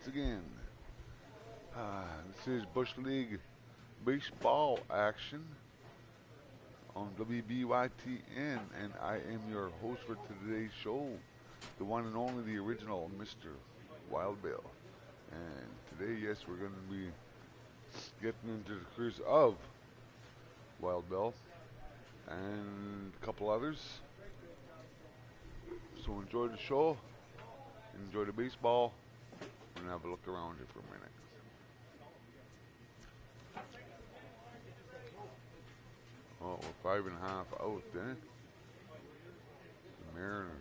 once again. This is Bush League baseball action on WBYTN, and I am your host for today's show, the one and only, the original Mr. Wild Bill. And today, yes, we're going to be getting into the careers of Wild Bill and a couple others. So enjoy the show, enjoy the baseball, and have a look around here for a minute. Oh, we're 5.5 out, eh? The Mariners.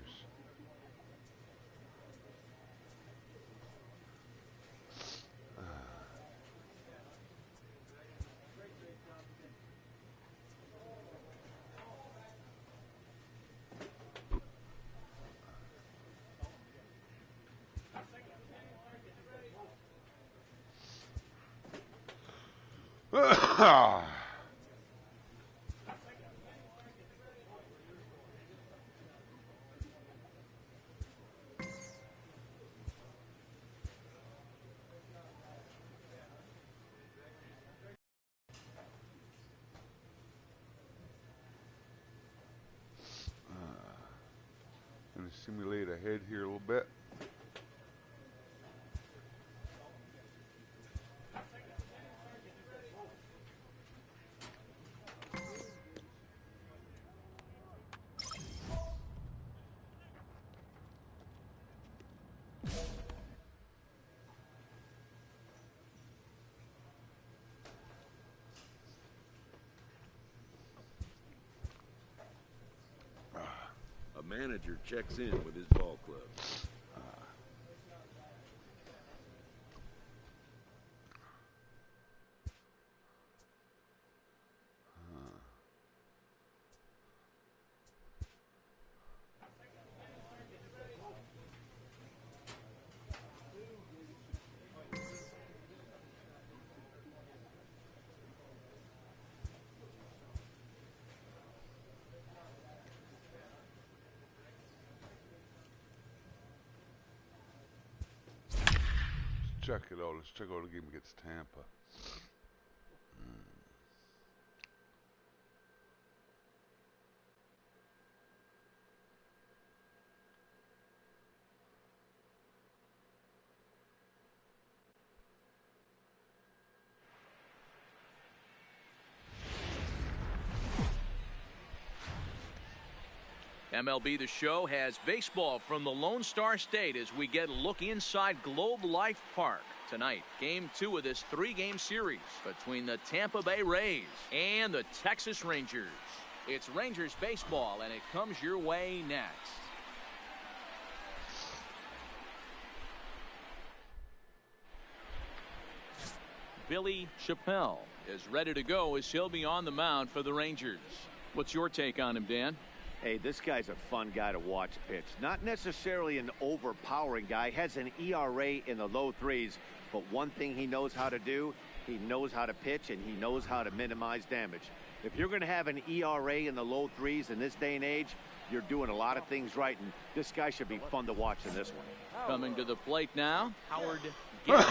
Gonna simulate ahead here a little bit. Manager checks in with his ball club. Check it out. Let's check out the game against Tampa. MLB The Show has baseball from the Lone Star State as we get a look inside Globe Life Park. Tonight, Game 2 of this 3-game series between the Tampa Bay Rays and the Texas Rangers. It's Rangers baseball, and it comes your way next. Billy Chappelle is ready to go as he'll be on the mound for the Rangers. What's your take on him, Dan? Hey, this guy's a fun guy to watch pitch. Not necessarily an overpowering guy. Has an ERA in the low threes. But one thing he knows how to do, he knows how to pitch, and he knows how to minimize damage. If you're going to have an ERA in the low threes in this day and age, you're doing a lot of things right. And this guy should be fun to watch in this one. Coming to the plate now, Howard Gibson.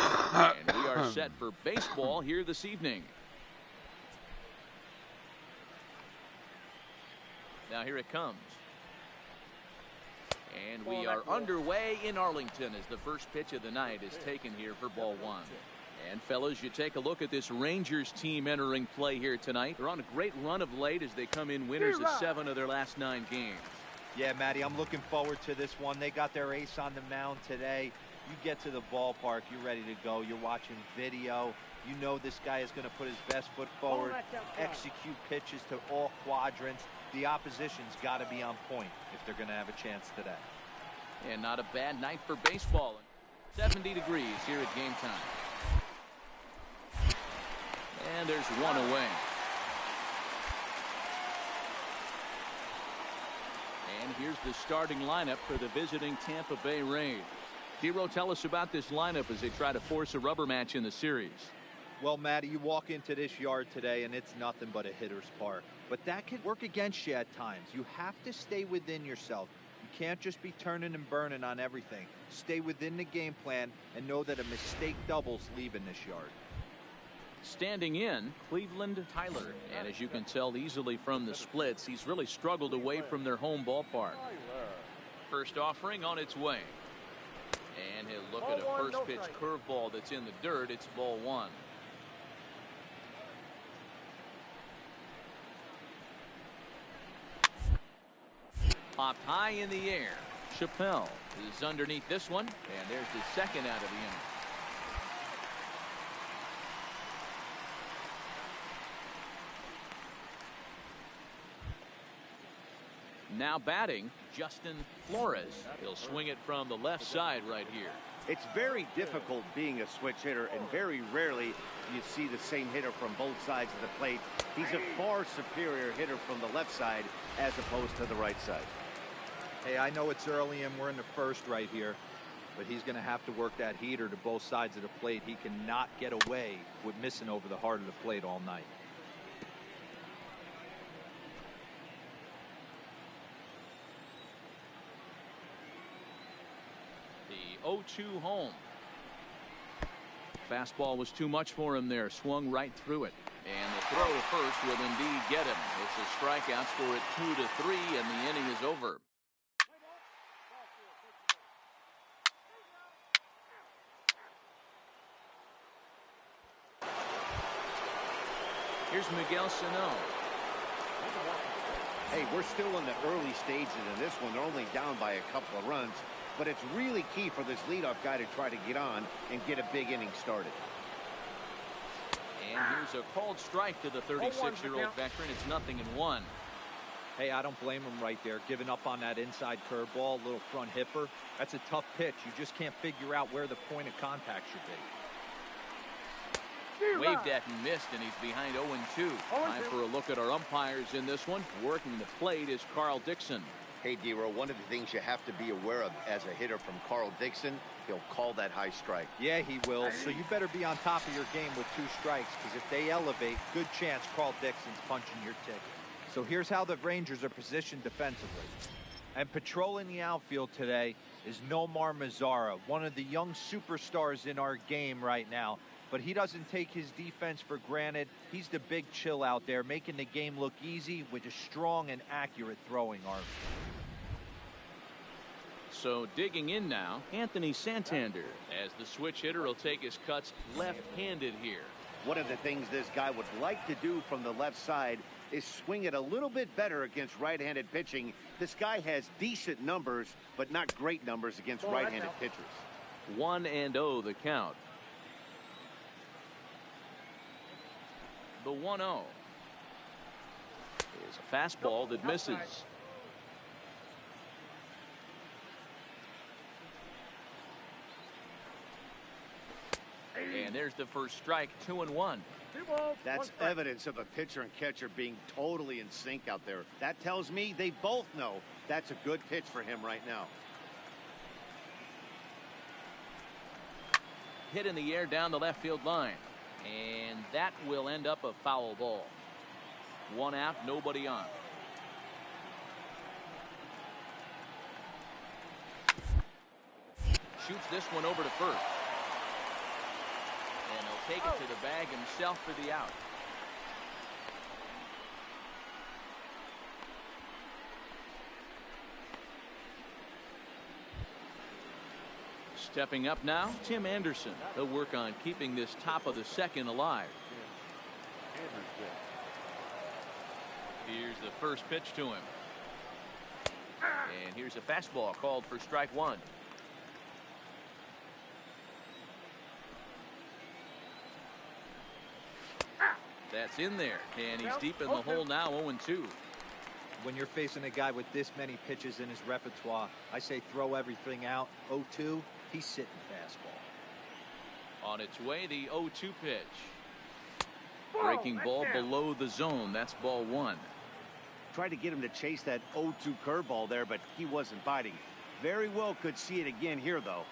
And we are set for baseball here this evening. Now here it comes. And we are underway in Arlington as the first pitch of the night is taken here for ball one. And fellas, you take a look at this Rangers team entering play here tonight. They're on a great run of late as they come in winners of 7 of their last 9 games. Yeah, Matty, I'm looking forward to this one. They got their ace on the mound today. You get to the ballpark, you're ready to go. You're watching video. You know this guy is going to put his best foot forward, execute pitches to all quadrants. The opposition's got to be on point if they're going to have a chance today. And not a bad night for baseball. 70 degrees here at game time. And there's one away. And here's the starting lineup for the visiting Tampa Bay Rays. Hero, tell us about this lineup as they try to force a rubber match in the series. Well, Matty, you walk into this yard today and it's nothing but a hitter's park. But that can work against you at times. You have to stay within yourself. You can't just be turning and burning on everything. Stay within the game plan and know that a mistake doubles leaving this yard. Standing in, Cleveland Tyler. And as you can tell easily from the splits, he's really struggled away from their home ballpark. First offering on its way. And he'll look at a first pitch curveball that's in the dirt. It's ball one. Popped high in the air. Chappelle is underneath this one. And there's the second out of the inning. Now batting, Justin Flores. He'll swing it from the left side right here. It's very difficult being a switch hitter, and very rarely you see the same hitter from both sides of the plate. He's a far superior hitter from the left side as opposed to the right side. Hey, I know it's early and we're in the first right here, but he's going to have to work that heater to both sides of the plate. He cannot get away with missing over the heart of the plate all night. The 0-2 home. Fastball was too much for him there. Swung right through it. And the throw to first will indeed get him. It's a strikeout, score it 2-3, and the inning is over. Here's Miguel Sano. Hey, we're still in the early stages in this one. They're only down by a couple of runs, but it's really key for this leadoff guy to try to get on and get a big inning started. And here's a called strike to the 36-year-old veteran. It's 0-1. Hey, I don't blame him right there. Giving up on that inside curveball, little front hipper. That's a tough pitch. You just can't figure out where the point of contact should be. Waved at and missed, and he's behind 0-2. Time for a look at our umpires in this one. Working the plate is Carl Dixon. Hey, D-Row, one of the things you have to be aware of as a hitter from Carl Dixon, he'll call that high strike. Yeah, he will. So you better be on top of your game with 2 strikes, because if they elevate, good chance Carl Dixon's punching your ticket. So here's how the Rangers are positioned defensively. And patrolling the outfield today is Nomar Mazara, one of the young superstars in our game right now. But he doesn't take his defense for granted. He's the big chill out there, making the game look easy with a strong and accurate throwing arm. So digging in now, Anthony Santander, as the switch hitter will take his cuts left-handed here. One of the things this guy would like to do from the left side is swing it a little bit better against right-handed pitching. This guy has decent numbers, but not great numbers against right-handed pitchers. 1-0 the count. The 1-0 is a fastball that misses. And there's the first strike, 2-1. That's evidence of a pitcher and catcher being totally in sync out there. That tells me they both know that's a good pitch for him right now. Hit in the air down the left field line. And that will end up a foul ball. 1 out, nobody on. Shoots this one over to first. And he'll take it to the bag himself for the out. Stepping up now, Tim Anderson. He'll work on keeping this top of the second alive. Here's the first pitch to him. And here's a fastball called for strike 1. That's in there, and he's deep in the hole now, 0-2. When you're facing a guy with this many pitches in his repertoire, I say throw everything out. 0-2, he's sitting fastball. On its way, the 0-2 pitch. Breaking ball below the zone. That's ball 1. Tried to get him to chase that 0-2 curveball there, but he wasn't biting. Very well could see it again here, though.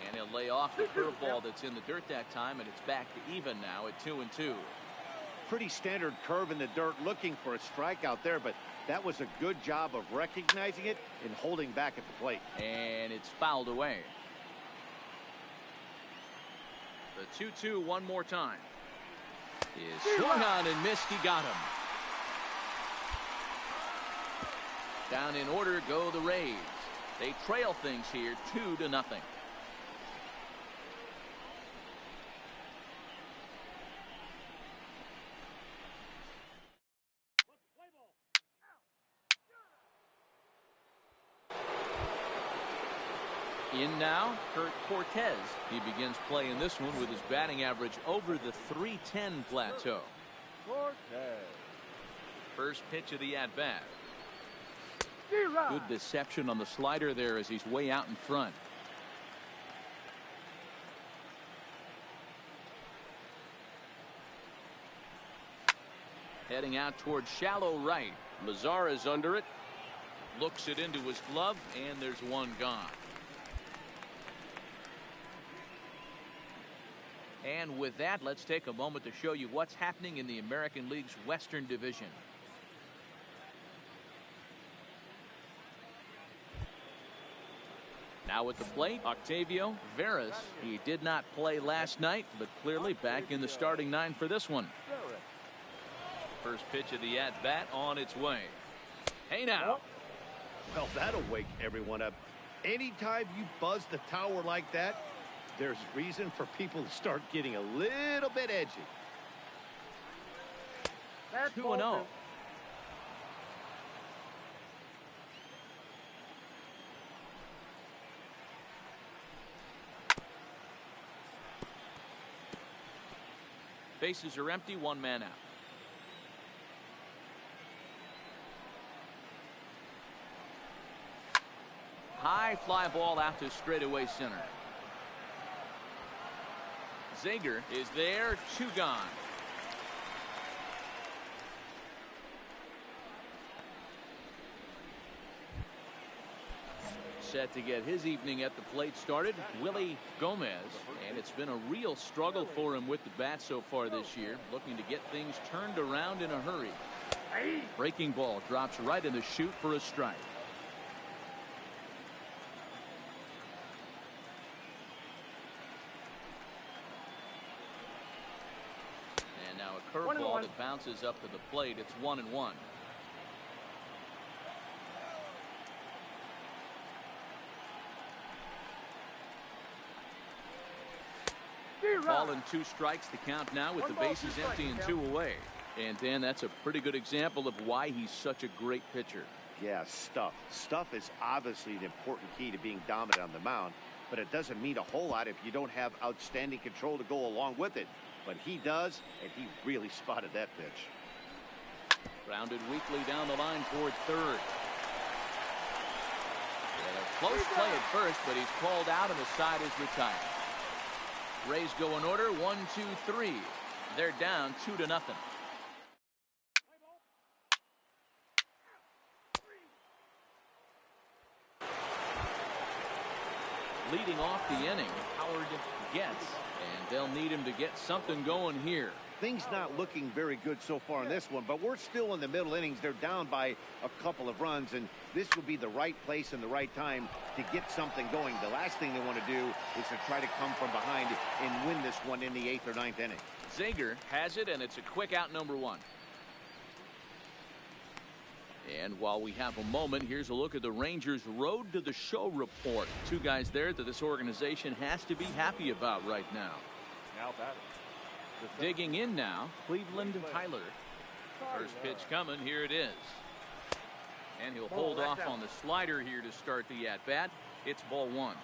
And he'll lay off the curveball that's in the dirt that time, and it's back to even now at 2-2. Pretty standard curve in the dirt, looking for a strikeout there, but That was a good job of recognizing it and holding back at the plate. And it's fouled away. The 2-2 one more time. Is swung on and missed. He got him. Down in order go the Rays. They trail things here 2-0. In now, Kurt Cortez. He begins playing this one with his batting average over the .310 plateau. Cortez. First pitch of the at-bat. Good deception on the slider there as he's way out in front. Heading out towards shallow right. Lazar is under it. Looks it into his glove, and there's one gone. And with that, let's take a moment to show you what's happening in the American League's Western Division. Now at the plate, Octavio Veras. He did not play last night, but clearly back in the starting nine for this one. First pitch of the at-bat on its way. Hey now. Well, that'll wake everyone up. Anytime you buzz the tower like that, there's reason for people to start getting a little bit edgy. 2-0. Bases are empty, one man out. High fly ball out to straightaway center. Zager is there, 2 gone. Set to get his evening at the plate started, Willie Gomez, and it's been a real struggle for him with the bat so far this year, looking to get things turned around in a hurry. Breaking ball drops right in the chute for a strike. And now a curveball that bounces up to the plate. It's 1-1. Ball and 2 strikes to count now with the bases empty and 2 away. And Dan, that's a pretty good example of why he's such a great pitcher. Yeah, stuff. Stuff is obviously an important key to being dominant on the mound, but it doesn't mean a whole lot if you don't have outstanding control to go along with it. But he does, and he really spotted that pitch. Grounded weakly down the line toward third. And a close play at first, but he's called out and the side is retired. Rays go in order, 1, 2, 3. They're down 2-0. Leading off the inning, Howard gets, and they'll need him to get something going here. Things not looking very good so far in this one, but we're still in the middle innings. They're down by a couple of runs, and this would be the right place and the right time to get something going. The last thing they want to do is to try to come from behind and win this one in the 8th or 9th inning. Zager has it, and it's a quick out, number 1. And while we have a moment, here's a look at the Rangers' road to the show report. 2 guys there that this organization has to be happy about right now. Now batting. Digging in now, Cleveland Tyler. First pitch coming, here it is. And he'll hold off on the slider here to start the at-bat. It's ball 1.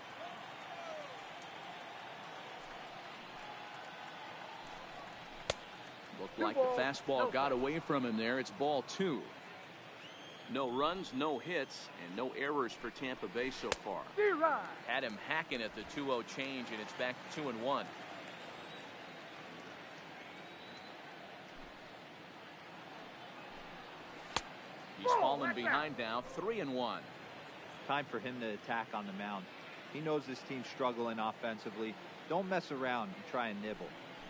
Looked like the fastball got away from him there. It's ball 2. No runs, no hits, and no errors for Tampa Bay so far. Had him hacking at the 2-0 change, and it's back to 2-1. He's fallen behind now, 3-1. Time for him to attack on the mound. He knows this team's struggling offensively. Don't mess around and try and nibble.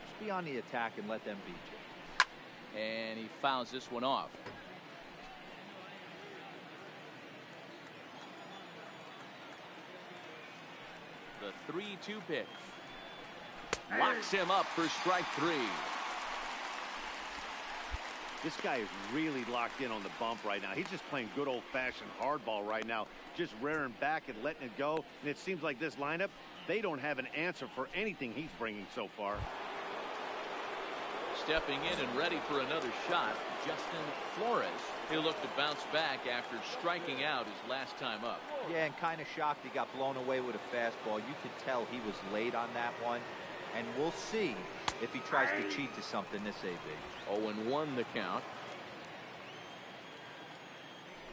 Just be on the attack and let them beat you. And he fouls this one off. 3-2 pitch. Locks him up for strike 3. This guy is really locked in on the bump right now. He's just playing good old-fashioned hardball right now, just rearing back and letting it go. And it seems like this lineup, they don't have an answer for anything he's bringing so far. Stepping in and ready for another shot, Justin Flores. He'll look to bounce back after striking out his last time up. Yeah, and kind of shocked he got blown away with a fastball. You could tell he was late on that one. And we'll see if he tries to cheat to something this AB. 0-1 the count.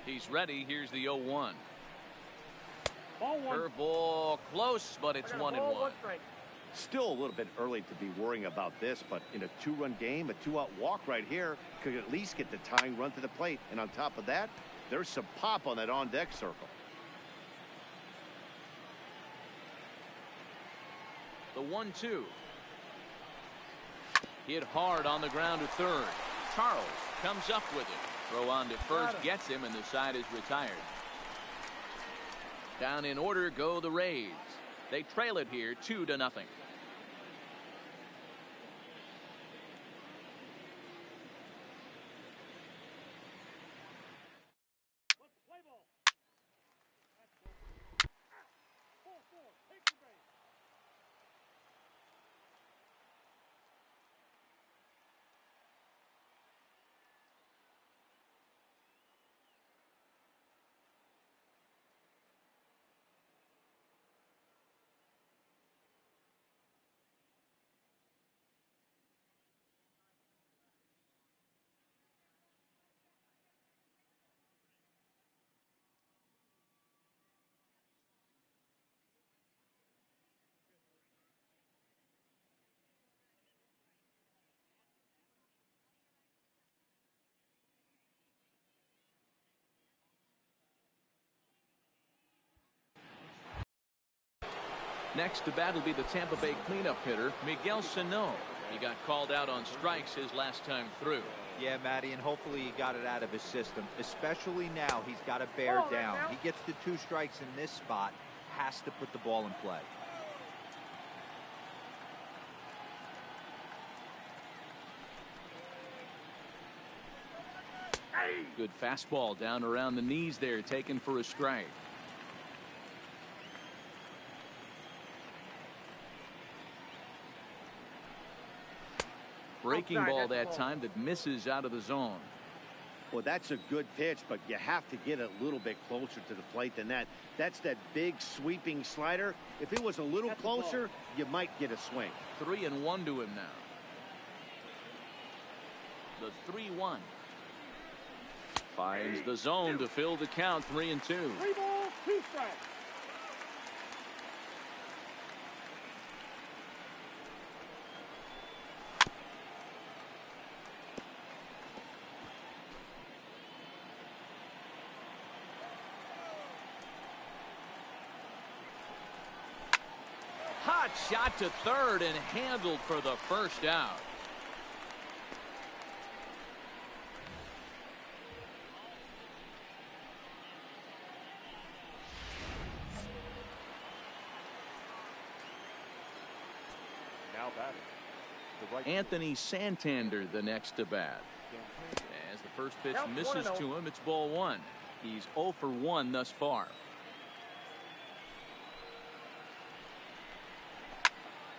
He's ready. Here's the 0-1. Curveball close, but it's 1-1. Still a little bit early to be worrying about this, but in a 2-run game, a 2-out walk right here could at least get the tying run to the plate. And on top of that, there's some pop on that on-deck circle. The 1-2. Hit hard on the ground to third. Charles comes up with it. Throw on to first gets him, and the side is retired. Down in order go the Rays. They trail it here 2-0. Next to bat will be the Tampa Bay cleanup hitter, Miguel Sano. He got called out on strikes his last time through. Yeah, Matty, and hopefully he got it out of his system. Especially now, he's got to bear down. He gets the 2 strikes in this spot, has to put the ball in play. Good fastball down around the knees there, taken for a strike. Breaking ball that time that misses out of the zone. Well, that's a good pitch, but you have to get a little bit closer to the plate than that. That's that big sweeping slider. If it was a little closer, you might get a swing. 3-1 to him now. The 3-1. Finds the zone to fill the count. 3-2. 3 balls, 2 strikes. Hot shot to third and handled for the first out. Now batting. Anthony Santander the next to bat. As the first pitch misses to him, it's ball 1. He's 0 for 1 thus far.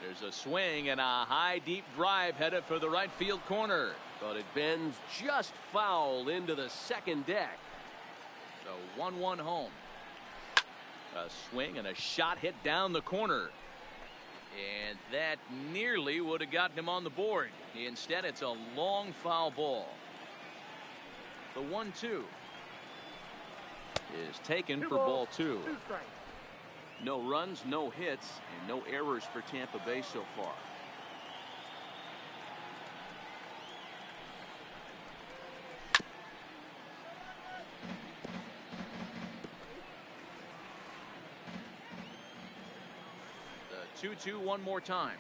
There's a swing and a high deep drive headed for the right field corner. But it bends just foul into the second deck. The 1-1 home. A swing and a shot hit down the corner. And that nearly would have gotten him on the board. Instead, it's a long foul ball. The 1-2 is taken for ball 2. No runs, no hits, and no errors for Tampa Bay so far. The 2-2 one more time.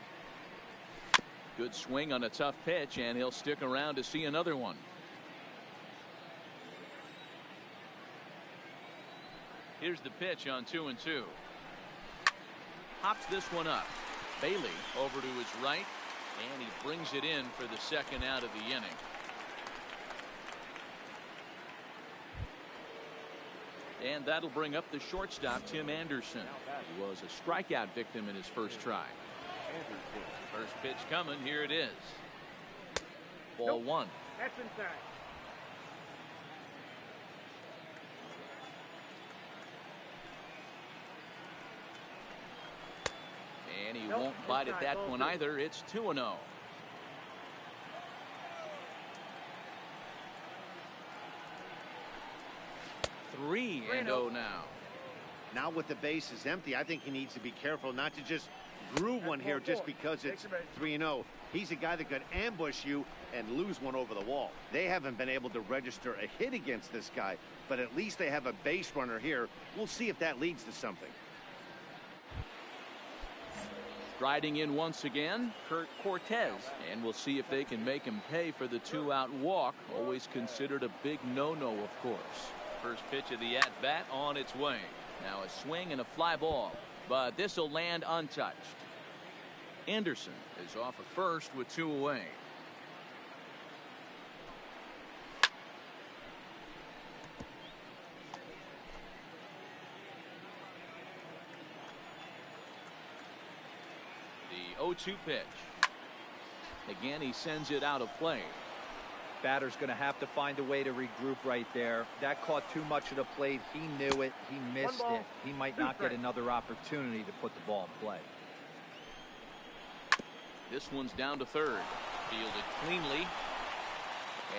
Good swing on a tough pitch, and he'll stick around to see another one. Here's the pitch on 2-2. pops this one up. Bailey over to his right, and he brings it in for the second out of the inning. And that'll bring up the shortstop, Tim Anderson. He was a strikeout victim in his first try. First pitch coming. Here it is. Ball one. That's inside. And he won't bite at that one either. It's 2-0. Three and 0 now. Now with the bases empty, I think he needs to be careful not to just groove one here just because it's 3-0. He's a guy that could ambush you and lose one over the wall. They haven't been able to register a hit against this guy, but at least they have a base runner here. We'll see if that leads to something. Striding in once again, Kurt Cortez, and we'll see if they can make him pay for the 2-out walk. Always considered a big no-no, of course. First pitch of the at-bat on its way. Now a swing and a fly ball, but this will land untouched. Anderson is off at first with 2 away. The 0-2 pitch. Again, he sends it out of play. Batter's going to have to find a way to regroup right there. That caught too much of the plate. He knew it. He missed it. He might not get another opportunity to put the ball in play. This one's down to third. Fielded cleanly.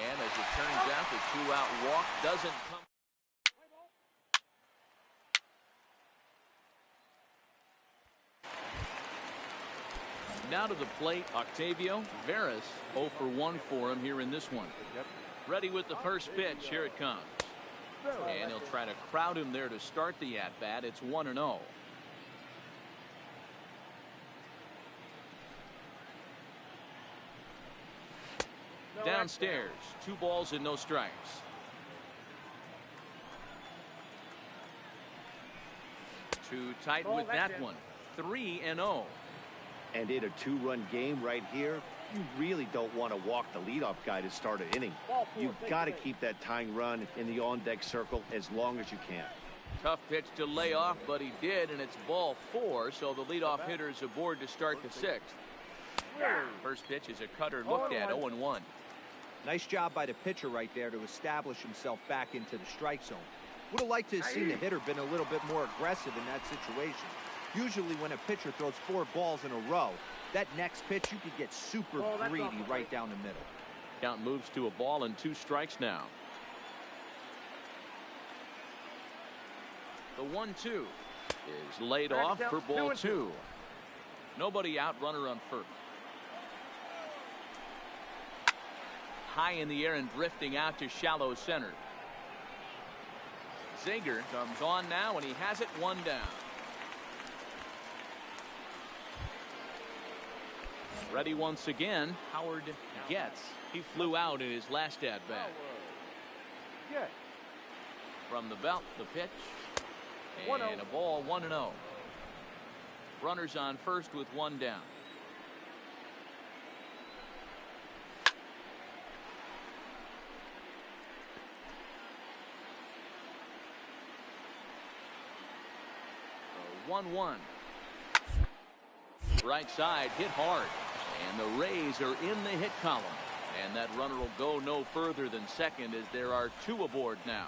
And as it turns out, the 2-out walk doesn't come. Now to the plate, Octavio Veras. 0 for 1 for him here in this one. Ready with the first pitch. Here it comes. And he'll try to crowd him there to start the at-bat. It's 1-0. Downstairs, 2 balls and no strikes. Too tight with that one. 3-0. And in a 2-run game right here, you really don't want to walk the leadoff guy to start an inning. You've got to keep that tying run in the on-deck circle as long as you can. Tough pitch to lay off, but he did, and it's ball 4, so the leadoff hitter is aboard to start the 6th. First pitch is a cutter looked at, 0-1. Nice job by the pitcher right there to establish himself back into the strike zone. Would have liked to have seen the hitter been a little bit more aggressive in that situation. Usually when a pitcher throws 4 balls in a row, that next pitch you could get super greedy right down the middle. Count moves to a ball and 2 strikes now. The 1-2 is laid off for ball 2. Nobody out, runner on first. High in the air and drifting out to shallow center. Zager comes on now, and he has it 1 down. Ready once again. Howard gets. He flew out in his last at-bat. From the belt, the pitch. And a ball, 1-0. Runners on first with 1 down. So 1-1. Right side hit hard. And the Rays are in the hit column. And that runner will go no further than second as there are 2 aboard now.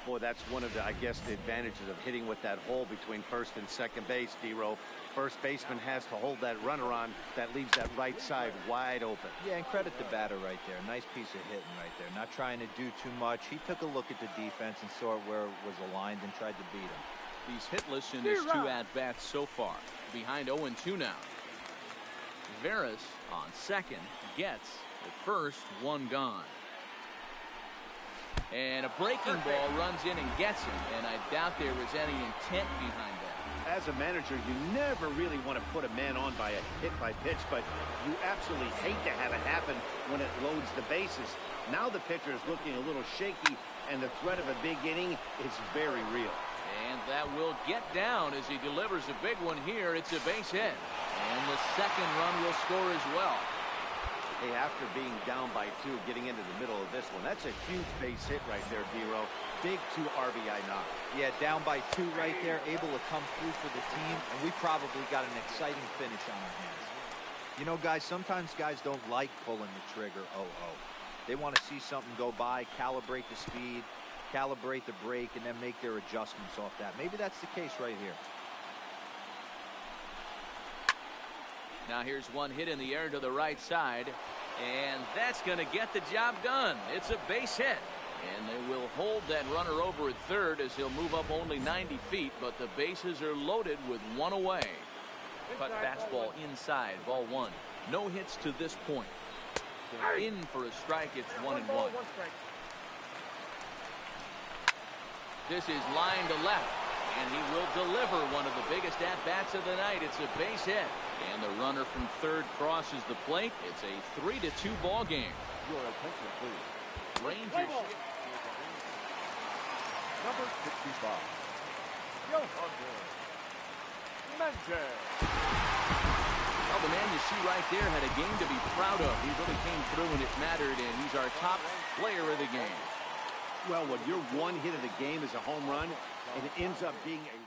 Boy, that's one of the, I guess, the advantages of hitting with that hole between first and second base, D-Row. First baseman has to hold that runner on. That leaves that right side wide open. Yeah, and credit the batter right there. Nice piece of hitting right there. Not trying to do too much. He took a look at the defense and saw where it was aligned and tried to beat him. He's hitless in his 2 at-bats so far. Behind 0-2 now. Veras on second. Gets at first. 1 gone. And a breaking ball runs in and gets him. And I doubt there was any intent behind that. As a manager, you never really want to put a man on by a hit by pitch, but you absolutely hate to have it happen when it loads the bases. Now the pitcher is looking a little shaky, and the threat of a big inning is very real. And that will get down as he delivers a big one here. It's a base hit. And the second run will score as well. Hey, after being down by 2, getting into the middle of this one, that's a huge base hit right there, D-Row. Big 2 RBI knock. Yeah, down by 2 right there, able to come through for the team, and we probably got an exciting finish on our hands. You know, guys, sometimes guys don't like pulling the trigger. They want to see something go by, calibrate the speed, calibrate the brake, and then make their adjustments off that. Maybe that's the case right here. Now here's one hit in the air to the right side, and that's going to get the job done. It's a base hit, and they will hold that runner over at third as he'll move up only 90 feet, but the bases are loaded with one away. Cut fastball inside, ball 1. No hits to this point. In for a strike, it's 1-1. This is line to left, and he will deliver one of the biggest at-bats of the night. It's a base hit, and the runner from third crosses the plate. It's a 3-2 ball game. Your attention, please. Rangers. Number 65. Well, the man you see right there had a game to be proud of. He really came through when it mattered, and he's our top player of the game. Well, when your one hit of the game is a home run, and it ends up being a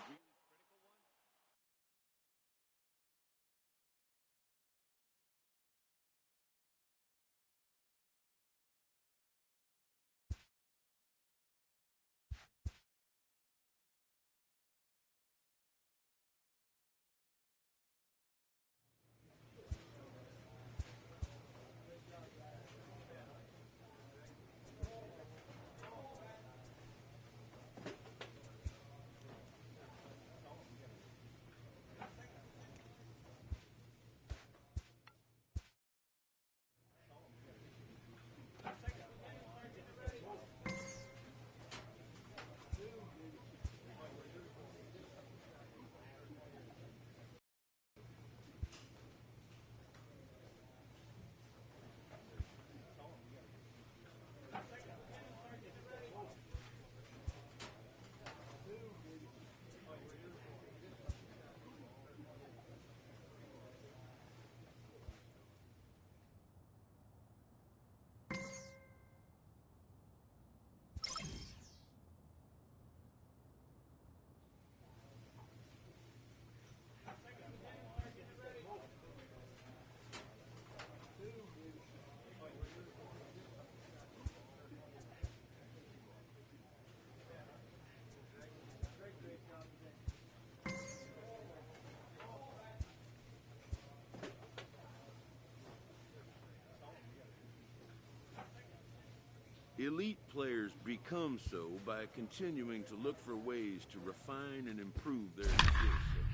Elite players become so by continuing to look for ways to refine and improve their skill set.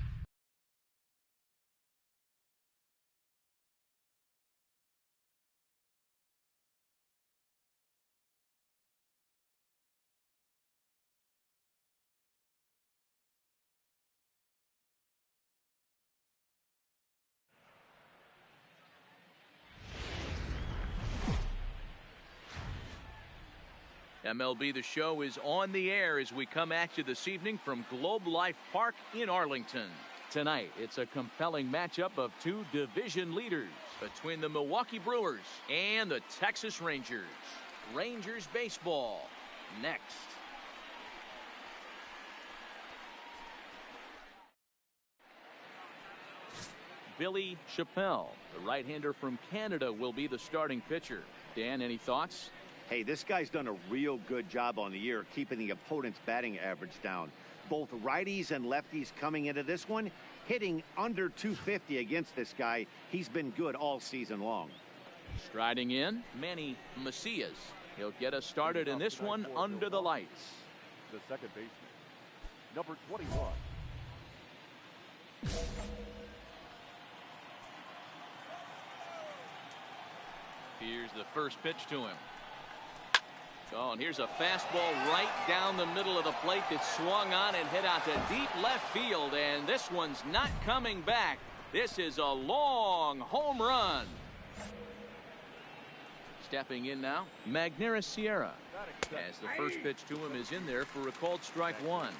MLB The Show is on the air as we come at you this evening from Globe Life Park in Arlington. Tonight, it's a compelling matchup of two division leaders between the Milwaukee Brewers and the Texas Rangers. Rangers baseball next. Billy Chappelle, the right-hander from Canada, will be the starting pitcher. Dan, any thoughts? Hey, this guy's done a real good job on the year keeping the opponent's batting average down. Both righties and lefties coming into this one, hitting under 250 against this guy. He's been good all season long. Striding in, Manny Macias. He'll get us started in this one under the lights. The second baseman, number 21. Here's the first pitch to him. Oh, and here's a fastball right down the middle of the plate that swung on and hit out to deep left field, and this one's not coming back. This is a long home run. Stepping in now, Magneuris Sierra, as the first pitch to him is in there for a called strike 1.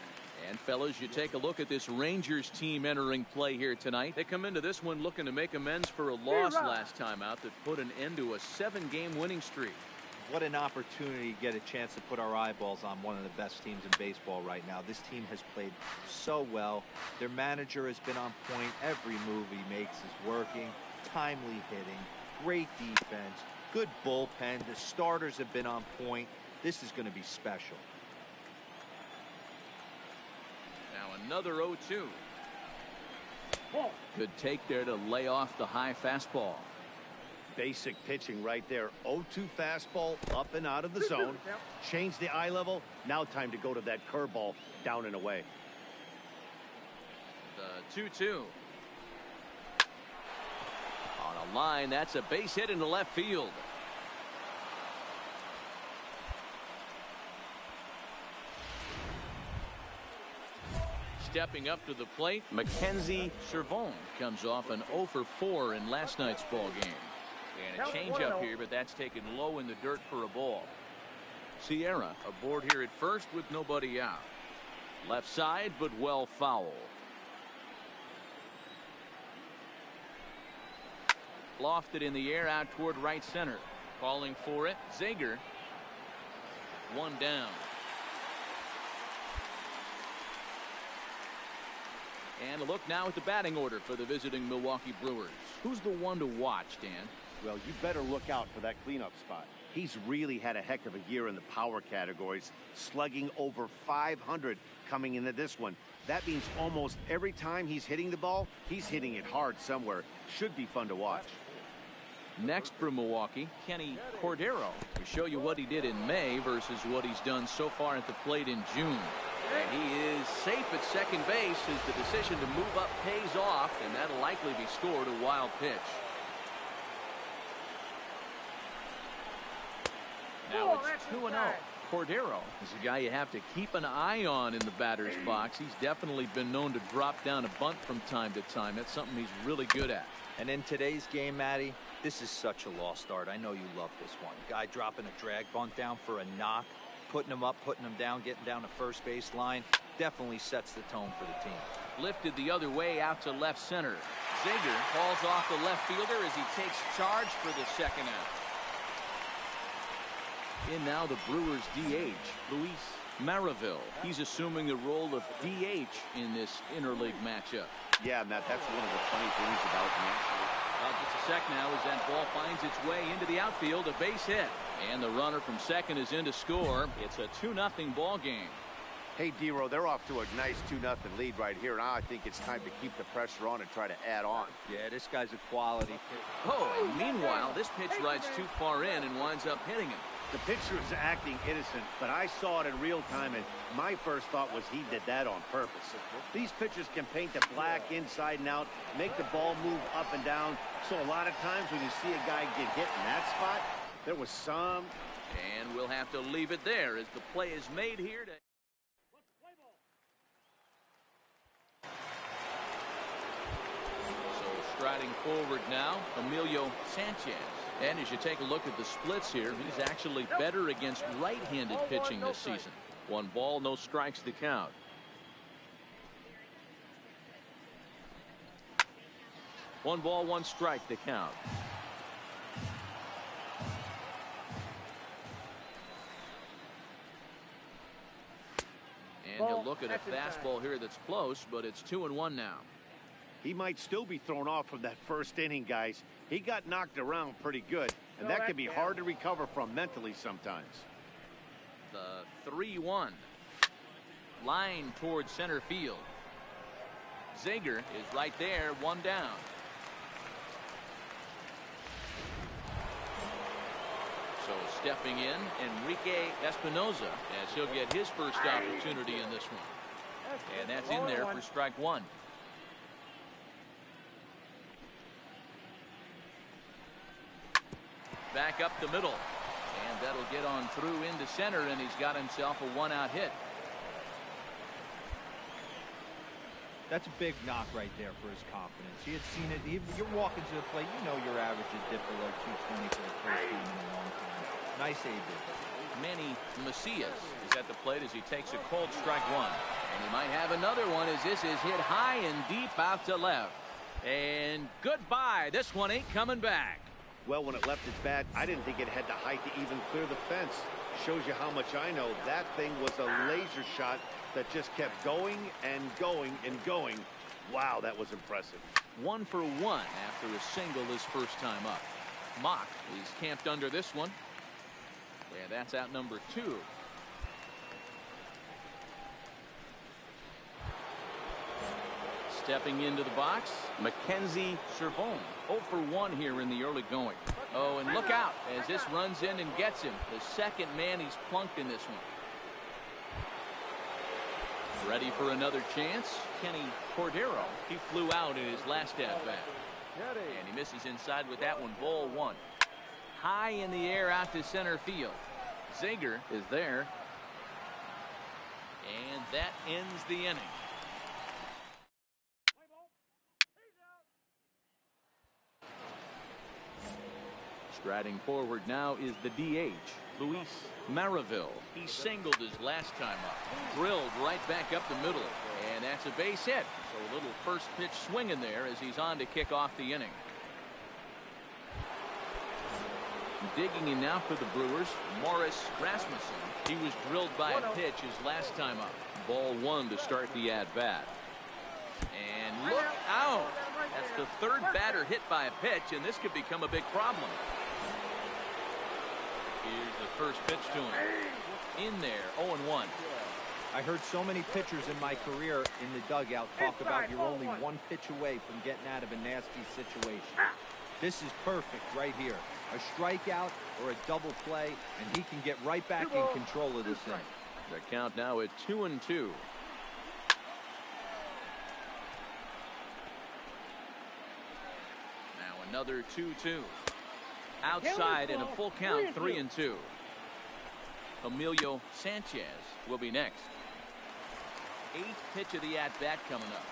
And fellas, you take a look at this Rangers team entering play here tonight. They come into this one looking to make amends for a loss last time out that put an end to a 7-game winning streak. What an opportunity to get a chance to put our eyeballs on one of the best teams in baseball right now. This team has played so well. Their manager has been on point. Every move he makes is working. Timely hitting, great defense, good bullpen. The starters have been on point. This is going to be special. Now another 0-2. Good take there to lay off the high fastball. Basic pitching right there. 0-2 fastball up and out of the zone. Change the eye level. Now time to go to that curveball down and away. The 2-2. On a line, that's a base hit into left field. Stepping up to the plate, Mackenzie Servon comes off an 0-for-4 in last night's ball game. And a changeup here, but that's taken low in the dirt for a ball. Sierra aboard here at first with nobody out. Left side, but well foul. Lofted in the air out toward right center. Calling for it, Zager. One down. And a look now at the batting order for the visiting Milwaukee Brewers. Who's the one to watch, Dan? Well, you better look out for that cleanup spot. He's really had a heck of a year in the power categories, slugging over 500 coming into this one. That means almost every time he's hitting the ball, he's hitting it hard somewhere. Should be fun to watch. Next for Milwaukee, Kenny Cordero. We show you what he did in May versus what he's done so far at the plate in June. And he is safe at second base as the decision to move up pays off, and that'll likely be scored a wild pitch. Now it's 2-0. Cordero is a guy you have to keep an eye on in the batter's box. He's definitely been known to drop down a bunt from time to time. That's something he's really good at. And in today's game, Matty, this is such a lost art. I know you love this one. Guy dropping a drag bunt down for a knock, putting him up, putting him down, getting down the first base line. Definitely sets the tone for the team. Lifted the other way out to left center. Zager falls off the left fielder as he takes charge for the second out. In now the Brewers DH, Luis Maraville. He's assuming the role of DH in this interleague matchup. Yeah, Matt, that's one of the funny things about him. Just a sec now as that ball finds its way into the outfield, a base hit. And the runner from second is in to score. It's a 2-0 ball game. Hey, D-Row, they're off to a nice 2-0 lead right here. Now I think it's time to keep the pressure on and try to add on. Yeah, this guy's a quality pitcher. Oh, and meanwhile, this pitch rides too far in and winds up hitting him. The pitcher is acting innocent, but I saw it in real time, and my first thought was he did that on purpose. These pitchers can paint the black inside and out, make the ball move up and down. So a lot of times when you see a guy get hit in that spot, there was some. And we'll have to leave it there as the play is made here. So striding forward now, Emilio Sanchez. And as you take a look at the splits here, he's actually better against right-handed pitching this season. 1 ball, no strikes to count. One ball, 1 strike to count. And you'll look at a fastball here that's close, but it's 2-1 now. He might still be thrown off from that first inning, guys. He got knocked around pretty good, and that can be hard to recover from mentally sometimes. The 3-1. Line towards center field. Zager is right there, 1 down. So stepping in, Enrique Espinoza, as he'll get his first opportunity in this one. And that's in there for strike 1. Back up the middle, and that'll get on through into center, and he's got himself a 1-out hit. That's a big knock right there for his confidence. He had seen it. You're walking to the plate, you know your average is dip below 220 for the first game in a long time. Nice A-bit. Manny Macias is at the plate as he takes a cold strike one. And he might have another one as this is hit high and deep out to left. And goodbye. This one ain't coming back. Well, when it left its bat, I didn't think it had the height to even clear the fence. Shows you how much I know. That thing was a laser shot that just kept going and going and going. Wow, that was impressive. 1 for 1 after a single his first time up. Mock is camped under this one. And that's out number 2. Stepping into the box, Mackenzie Servone. 0 for 1 here in the early going. Oh, and look out as this runs in and gets him. The second man he's plunked in this one. Ready for another chance. Kenny Cordero. He flew out in his last at-bat. And he misses inside with that one. Ball 1. High in the air out to center field. Zager is there. And that ends the inning. Striding forward now is the DH, Luis Maraville. He singled his last time up. Drilled right back up the middle. And that's a base hit. So a little first pitch swinging there as he's on to kick off the inning. Digging in now for the Brewers, Morris Rasmussen. He was drilled by a pitch his last time up. Ball 1 to start the at-bat. And look out. That's the third batter hit by a pitch, and this could become a big problem. Here's the first pitch to him. In there, 0-1. I heard so many pitchers in my career in the dugout talk about you're only 1 pitch away from getting out of a nasty situation. This is perfect right here. A strikeout or a double play, and he can get right back in control of this thing. The count now at 2-2. Now another 2-2. Outside in a full count, 3-2. Emilio Sanchez will be next. 8th pitch of the at-bat coming up.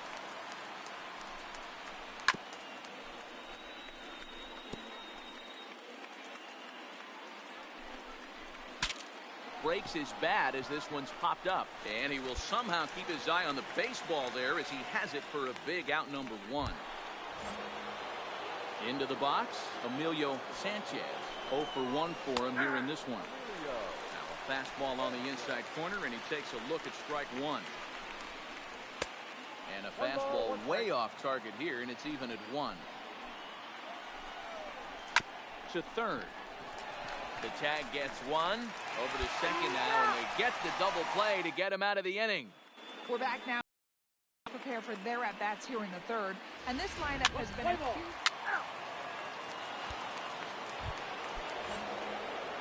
Breaks his bat as this one's popped up. And he will somehow keep his eye on the baseball there as he has it for a big out number 1. Into the box, Emilio Sanchez. 0 for 1 for him here in this one. Now a fastball on the inside corner, and he takes a look at strike 1. And a fastball way off target here, and it's even at 1. To third. The tag gets 1. Over to second now, and they get the double play to get him out of the inning. We're back now to prepare for their at-bats here in the third. And this lineup has been a huge...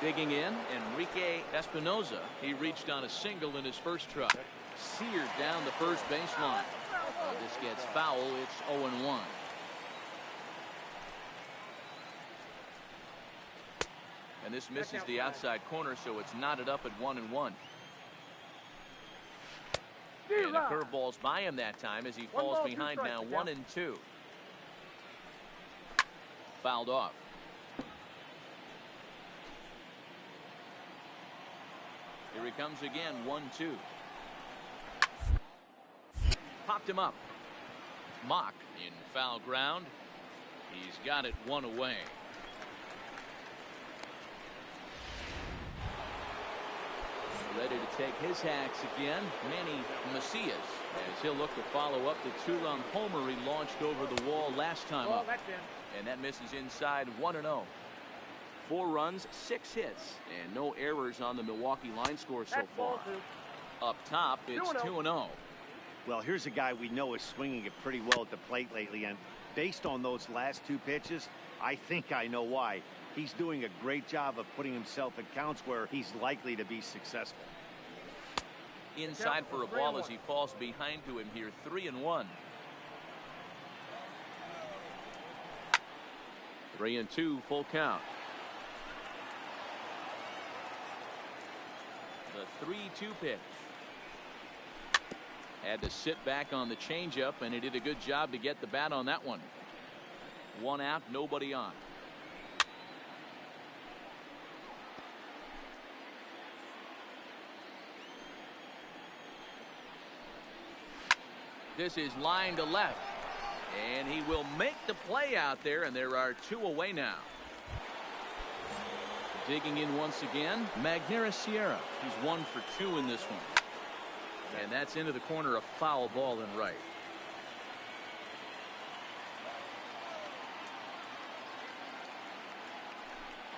Digging in, Enrique Espinoza. He reached on a single in his first truck. Seared down the first baseline. This gets foul. It's 0-1. And this misses the outside corner, so it's knotted up at 1-1. And the curveball's by him that time as he falls behind now 1-2. Fouled off. Here he comes again, 1-2. Popped him up. Mock in foul ground. He's got it 1 away. Ready to take his hacks again, Manny Macias, as he'll look to follow up the 2-run homer he launched over the wall last time up. And that misses inside 1-0. 4 runs, 6 hits, and no errors on the Milwaukee line score so far. Up top, it's 2-0. Well, here's a guy we know is swinging it pretty well at the plate lately, and based on those last 2 pitches, I think I know why. He's doing a great job of putting himself in counts where he's likely to be successful. Inside for a ball as he falls behind to him here, 3-1. 3-2, full count. The 3-2 pitch. Had to sit back on the changeup, and he did a good job to get the bat on that one. 1 out, nobody on. This is line to left. And he will make the play out there, and there are 2 away now. Digging in once again, Magneuris Sierra. He's 1 for 2 in this one. And that's into the corner, a foul ball in right.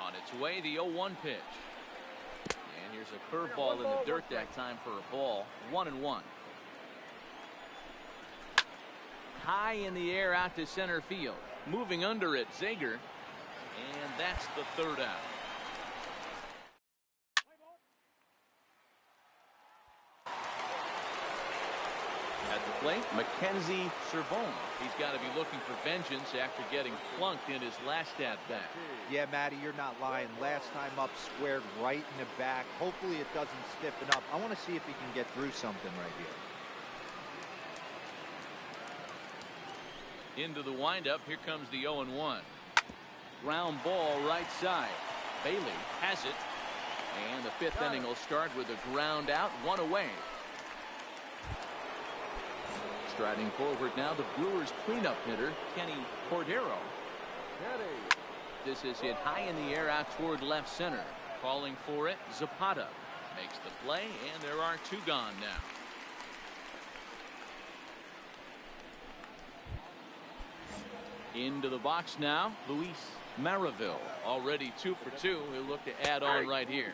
On its way, the 0-1 pitch. And here's a curveball in the dirt that time for a ball. 1-1. High in the air out to center field. Moving under it, Zager. And that's the 3rd out. At the plate, Mackenzie Servone. He's got to be looking for vengeance after getting plunked in his last at-bat. Yeah, Matty, you're not lying. Last time up, squared right in the back. Hopefully it doesn't stiffen up. I want to see if he can get through something right here. Into the windup. Here comes the 0-1. Ground ball right side. Bailey has it. And the 5th inning will start with a ground out, 1 away. Striding forward now, the Brewers cleanup hitter, Kenny Cordero. This is hit high in the air out toward left center. Calling for it, Zapata. Makes the play, and there are 2 gone now. Into the box now, Luis Maraville. Already 2 for 2. He'll look to add on right here.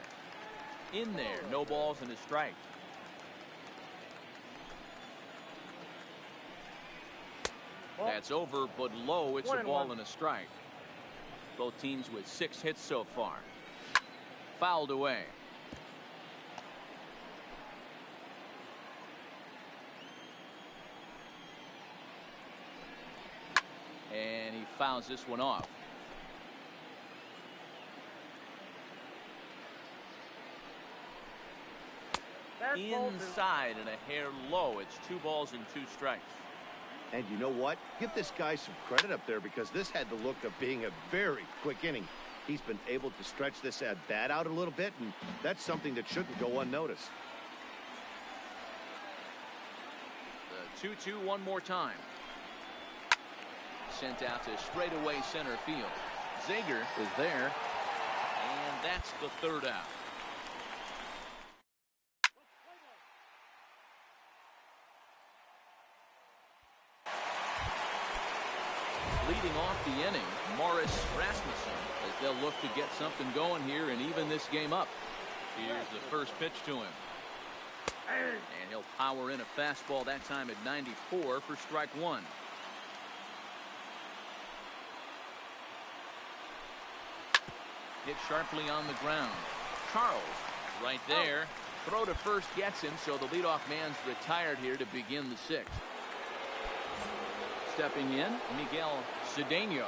In there, no balls and a strike. That's over, but low. It's a ball and a strike. Both teams with 6 hits so far. Fouled away. And he fouls this one off. Inside and a hair low. It's 2 balls and 2 strikes. And you know what? Give this guy some credit up there because this had the look of being a very quick inning. He's been able to stretch this at bat out a little bit, and that's something that shouldn't go unnoticed. The 2-2 one more time. Sent out to straightaway center field. Zager is there, and that's the 3rd out. Leading off the inning, Morris Rasmussen, as they'll look to get something going here and even this game up. Here's the first pitch to him. And he'll power in a fastball that time at 94 for strike 1. Hit sharply on the ground. Charles right there. Throw to first gets him, so the leadoff man's retired here to begin the 6th. Stepping in, Miguel Cedeno.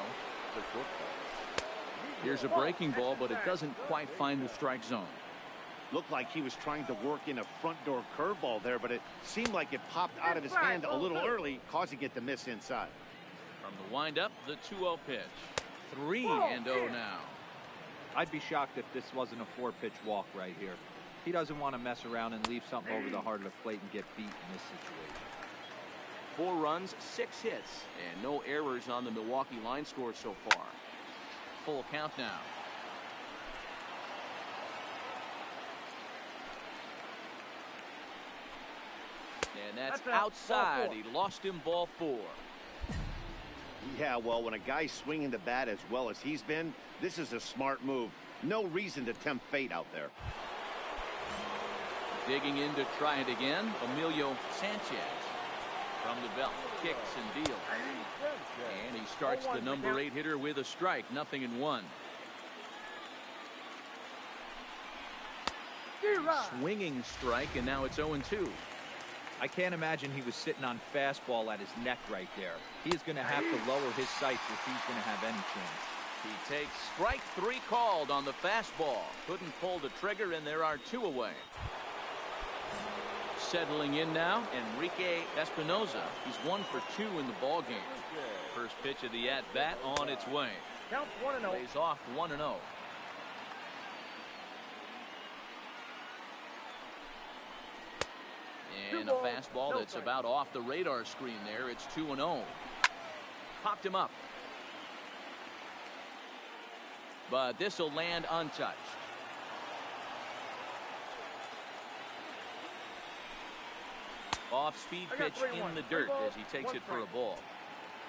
Here's a breaking ball, but it doesn't quite find the strike zone. Looked like he was trying to work in a front door curveball there, but it seemed like it popped out of his hand a little early, causing it to miss inside. From the windup, the 2-0 pitch. 3-0 now. I'd be shocked if this wasn't a 4-pitch walk right here. He doesn't want to mess around and leave something over the heart of the plate and get beat in this situation. 4 runs, 6 hits, and no errors on the Milwaukee line score so far. Full count now. And that's outside. He lost him, ball 4. Yeah, well, when a guy's swinging the bat as well as he's been, this is a smart move. No reason to tempt fate out there. Digging in to try it again, Emilio Sanchez. From the belt, kicks and deals. And he starts the number 8 hitter with a strike, 0-1. Swinging strike, and now it's 0-2. I can't imagine he was sitting on fastball at his neck right there. He is going to have to lower his sights if he's going to have any chance. He takes strike 3 called on the fastball. Couldn't pull the trigger, and there are 2 away. Settling in now, Enrique Espinoza. He's 1 for 2 in the ball game. First pitch of the at-bat on its way. Count 1-0. Plays off 1-0. And a fastball that's about off the radar screen there. It's 2-0. Popped him up. But this will land untouched. Off-speed pitch in the dirt as he takes it for a ball.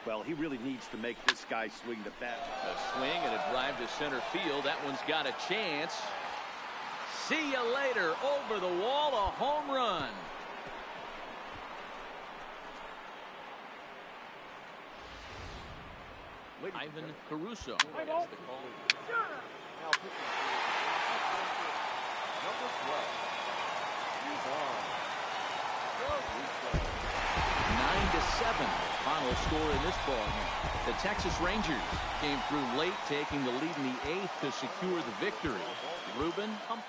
Well, he really needs to make this guy swing the bat. A swing and a drive to center field. That one's got a chance. See you later. Over the wall, a home run. Ivan Caruso gets the call. Now pitching number 12. He's on. 9-7. Final score in this ball game. The Texas Rangers came through late, taking the lead in the 8th to secure the victory. HUmp.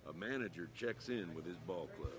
A manager checks in with his ball club.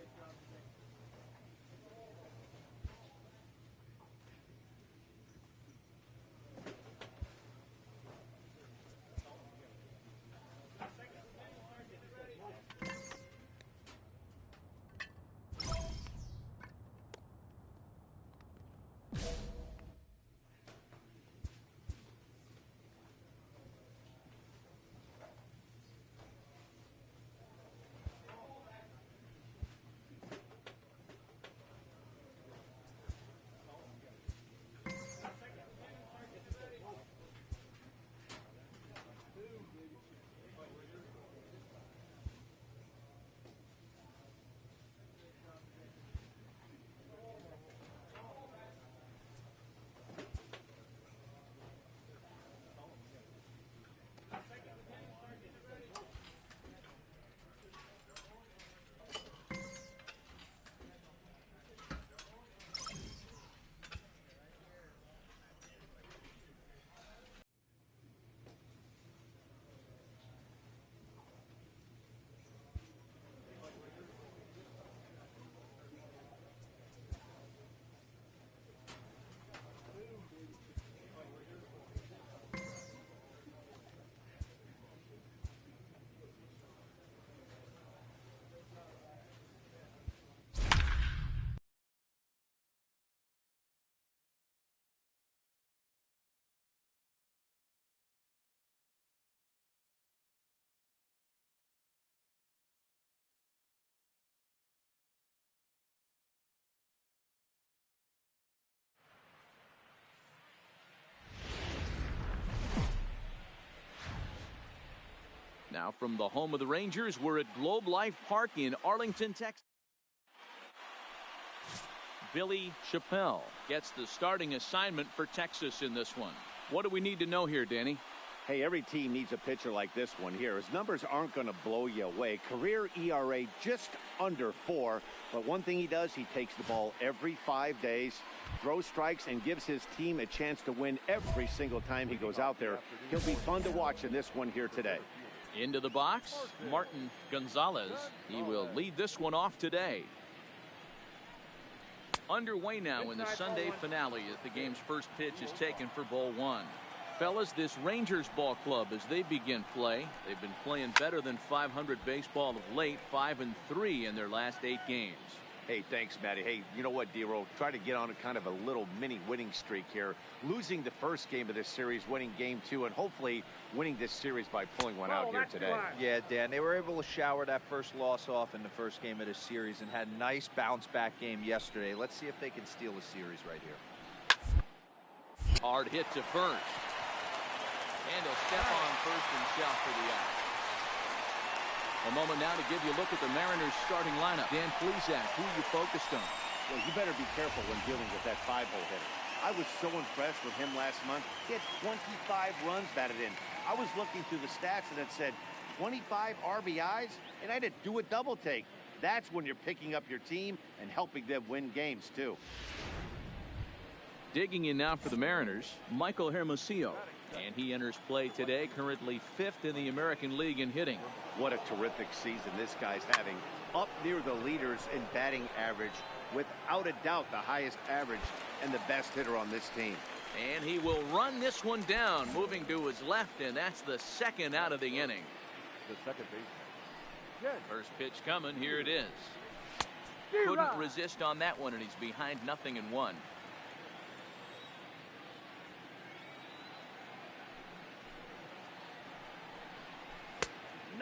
Now from the home of the Rangers, we're at Globe Life Park in Arlington, Texas. Billy Chappelle gets the starting assignment for Texas in this one. What do we need to know here, Danny? Hey, every team needs a pitcher like this one here. His numbers aren't going to blow you away. Career ERA just under 4. But one thing he does, he takes the ball every 5 days, throws strikes, and gives his team a chance to win every single time he goes out there. He'll be fun to watch in this one here today. Into the box, Martin Gonzalez. He will lead this one off today. Underway now in the Sunday finale as the game's first pitch is taken for ball 1. fellas, this Rangers ball club as they begin play. They've been playing better than .500 baseball of late, 5-3 in their last 8 games. Hey, thanks, Matty. Hey, you know what, D-Roll? Try to get on a kind of a little mini winning streak here. Losing the first game of this series, winning game 2, and hopefully winning this series by pulling one out here today. Yeah, Dan, they were able to shower that first loss off in the first game of this series and had a nice bounce-back game yesterday. Let's see if they can steal a series right here. Hard hit to first. And a step on first and shout for the out. A moment now to give you a look at the Mariners starting lineup. Dan Plesac, who you focused on? Well, you better be careful when dealing with that 5-hole hitter. I was so impressed with him last month. He had 25 runs batted in. I was looking through the stats and it said 25 RBIs, and I had to do a double take. That's when you're picking up your team and helping them win games, too. Digging in now for the Mariners, Michael Hermosillo. And he enters play today, currently 5th in the American League in hitting. What a terrific season this guy's having. Up near the leaders in batting average. Without a doubt, the highest average and the best hitter on this team. And he will run this one down, moving to his left, and that's the second out of the inning. The second base. First pitch coming. Here it is. Couldn't resist on that one, and he's behind 0-1.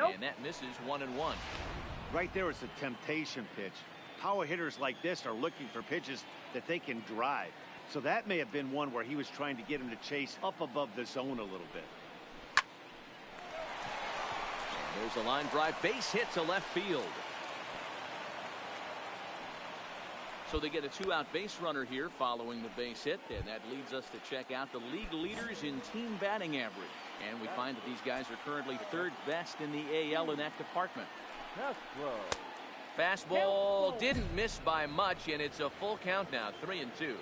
And that misses 1-1. Right there is a temptation pitch. Power hitters like this are looking for pitches that they can drive. So that may have been one where he was trying to get him to chase up above the zone a little bit. And there's a line drive base hit to left field. So they get a 2-out base runner here following the base hit, and that leads us to check out the league leaders in team batting average. And we find that these guys are currently 3rd best in the AL in that department. Fastball didn't miss by much, and it's a full count now, 3-2.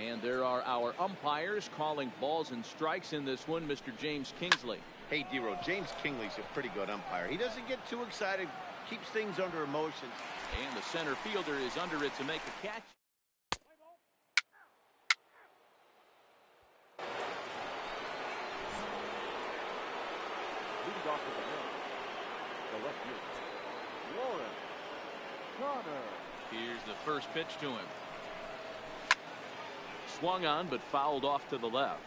And there are our umpires calling balls and strikes in this one, Mr. James Kingsley. Hey, D-Roll, James Kingley's a pretty good umpire. He doesn't get too excited, keeps things under emotions. And the center fielder is under it to make a catch. Leading off with the hill. The left field. Warren Connor. Here's the first pitch to him. Swung on, but fouled off to the left.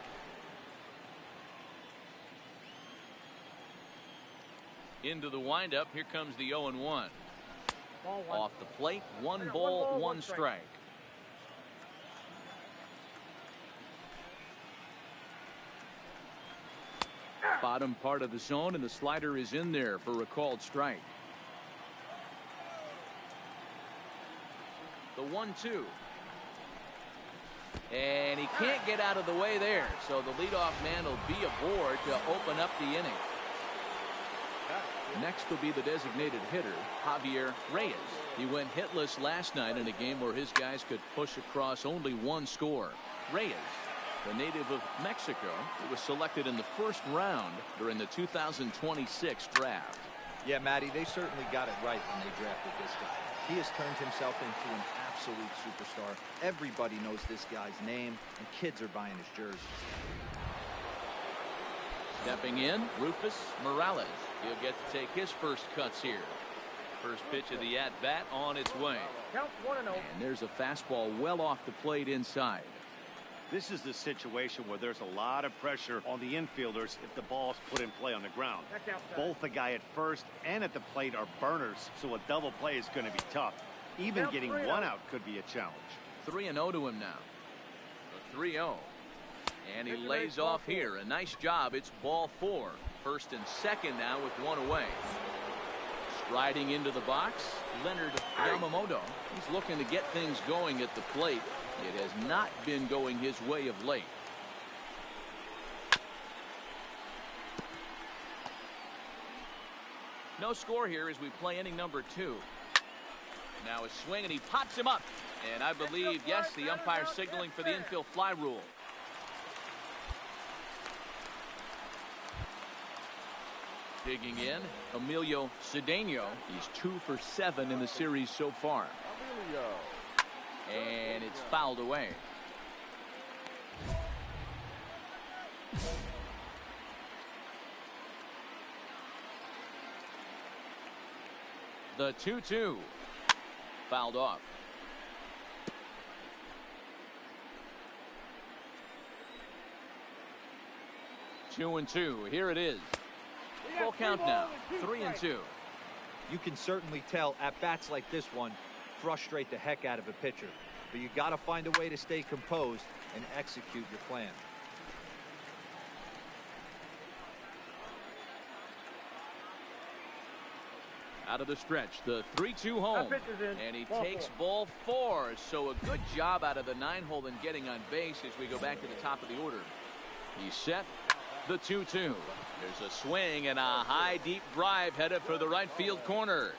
Into the windup. Here comes the 0-1. Off the plate, 1 ball, 1 strike. Bottom part of the zone, and the slider is in there for a called strike. The 1-2. And he can't get out of the way there, so the leadoff man will be aboard to open up the inning. Next will be the designated hitter, Javier Reyes. He went hitless last night in a game where his guys could push across only 1 score. Reyes, the native of Mexico, who was selected in the 1st round during the 2026 draft. Yeah, Matty, they certainly got it right when they drafted this guy. He has turned himself into an absolute superstar. Everybody knows this guy's name, and kids are buying his jersey. Stepping in, Rufus Morales. He'll get to take his first cuts here. First pitch of the at-bat on its way. Count 1-0. And there's a fastball well off the plate inside. This is the situation where there's a lot of pressure on the infielders if the ball's put in play on the ground. Both the guy at first and at the plate are burners, so a double play is going to be tough. Even getting 1 out could be a challenge. 3-0 to him now. A 3-0. And he lays off here. A nice job. It's ball 4. First and second now with 1 away. Striding into the box, Leonard Yamamoto. He's looking to get things going at the plate. It has not been going his way of late. No score here as we play inning number 2. Now a swing, and he pops him up. And I believe, yes, the umpire signaling for the infield fly rule. Digging in, Emilio Cedeno. He's 2 for 7 in the series so far. And it's fouled away. The 2-2. Fouled off. Two and two. Here it is. Full count now. 3-2. You can certainly tell at bats like this one frustrate the heck out of a pitcher. But you got to find a way to stay composed and execute your plan. Out of the stretch, the 3-2 home. And he takes ball 4. So a good job out of the 9-hole in getting on base as we go back to the top of the order. He's set. The 2-2. There's a swing and a high deep drive headed for the right field corner.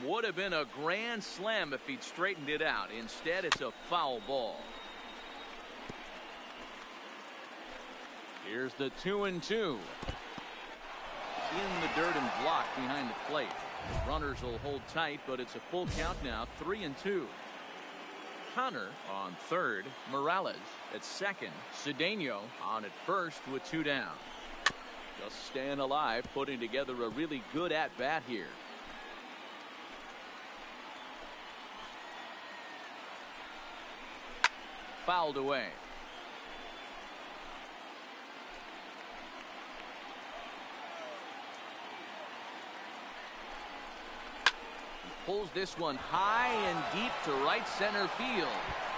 Would have been a grand slam if he'd straightened it out. Instead, it's a foul ball. Here's the 2-2. In the dirt and blocked behind the plate. The runners will hold tight, but it's a full count now. 3-2. Connor on third. Morales at second. Cedeno on at first with 2 down. Just staying alive, putting together a really good at-bat here. Fouled away. Pulls this one high and deep to right center field.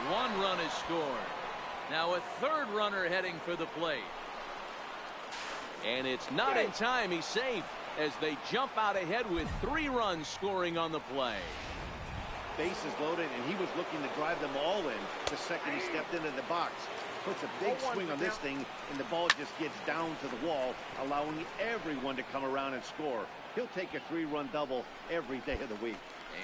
1 run is scored. Now a 3rd runner heading for the plate. And it's not in time. He's safe as they jump out ahead with 3 runs scoring on the play. Bases loaded, and he was looking to drive them all in the second he stepped into the box. Puts a big swing on this thing, and the ball just gets down to the wall, allowing everyone to come around and score. He'll take a 3-run double every day of the week.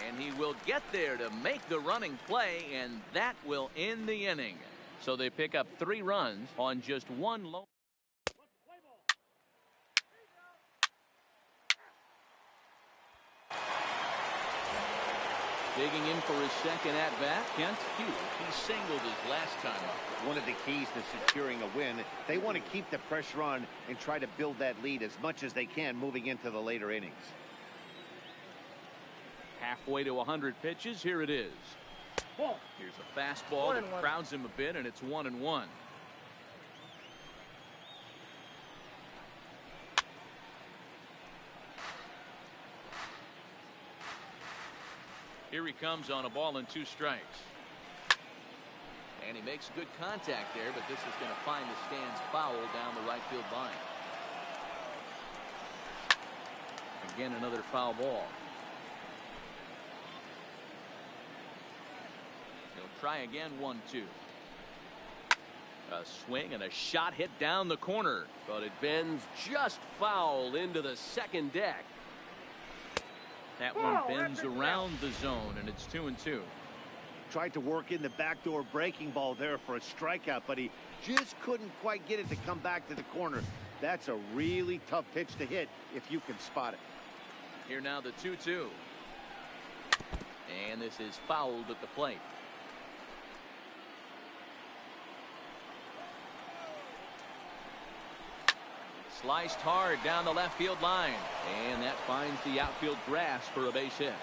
And he will get there to make the running play, and that will end the inning. So they pick up 3 runs on just 1 low. Digging in for his second at-bat, Kent Hughes. He singled his last time up. One of the keys to securing a win, they want to keep the pressure on and try to build that lead as much as they can moving into the later innings. Halfway to 100 pitches. Here it is. Here's a fastball that crowds him a bit, and it's 1-1. Here he comes on a ball and 2 strikes. And he makes good contact there, but this is going to find the stands foul down the right field line. Again, another foul ball. He'll try again. 1-2. A swing and a shot hit down the corner, but it bends just foul into the second deck. That one bends around the zone, and it's 2-2. Tried to work in the backdoor breaking ball there for a strikeout, but he just couldn't quite get it to come back to the corner. That's a really tough pitch to hit if you can spot it. Here now the 2-2. And this is fouled at the plate. Sliced hard down the left field line, and that finds the outfield grass for a base hit.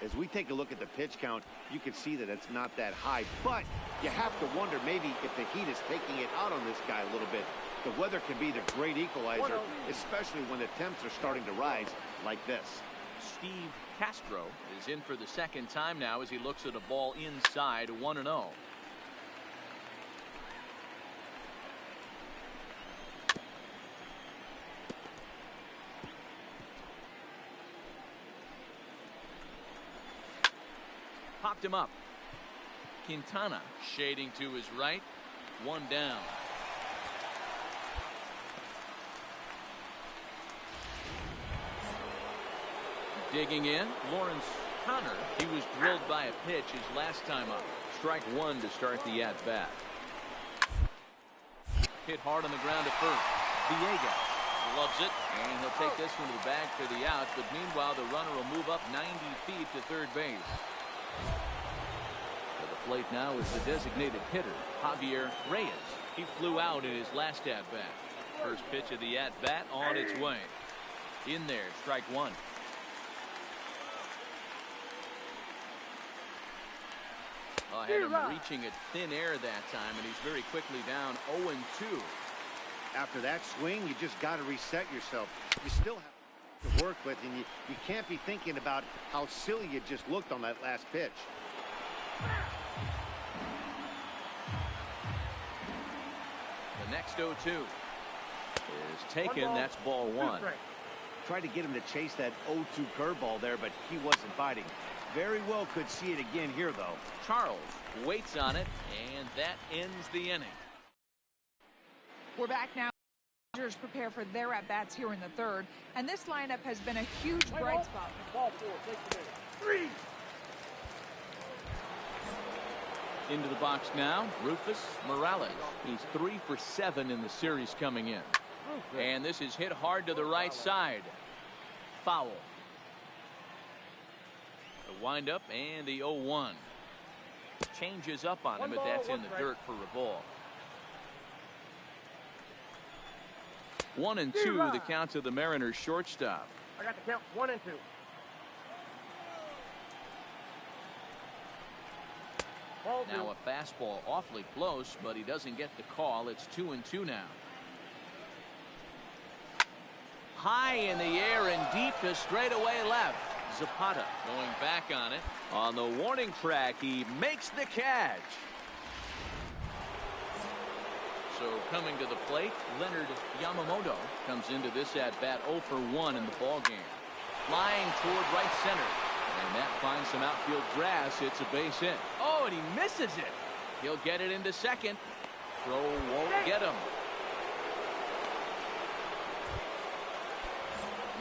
As we take a look at the pitch count, you can see that it's not that high, but you have to wonder maybe if the heat is taking it out on this guy a little bit. The weather can be the great equalizer, especially when the temps are starting to rise like this. Steve Castro is in for the second time now as he looks at a ball inside. 1-0. Popped him up. Quintana shading to his right. 1 down. Digging in, Lawrence Connor. He was drilled by a pitch his last time up. Strike 1 to start the at-bat. Hit hard on the ground at first. Villegas loves it, and he'll take this one to the bag for the out. But meanwhile, the runner will move up 90 feet to third base. To the plate now is the designated hitter, Javier Reyes. He flew out in his last at-bat. First pitch of the at-bat on its way. In there, strike one. Had him reaching at thin air that time, and he's very quickly down 0-2. After that swing, you just got to reset yourself. You still have to work with, and you can't be thinking about how silly you just looked on that last pitch. The next 0-2 is taken. That's ball one. Tried to get him to chase that 0-2 curveball there, but he wasn't biting. Very well could see it again here, though. Charles waits on it, and that ends the inning. We're back now. Rangers prepare for their at-bats here in the third, and this lineup has been a huge bright spot. Ball four, take the man. 3. Into the box now, Rufus Morales. He's 3 for 7 in the series coming in. And this is hit hard to the right side. Foul. The windup and the 0-1. Changes up on him, but that's in the dirt for a ball. 1-2, the count to the Mariners shortstop. I got the count 1-2. Now a fastball awfully close, but he doesn't get the call. It's 2-2 now. High in the air and deep to straightaway left. Zapata going back on it. On the warning track, he makes the catch. So coming to the plate, Leonard Yamamoto comes into this at bat 0 for 1 in the ball game. Flying toward right center, and that finds some outfield grass. It's a base hit. Oh, and he misses it. He'll get it into second. Throw won't get him.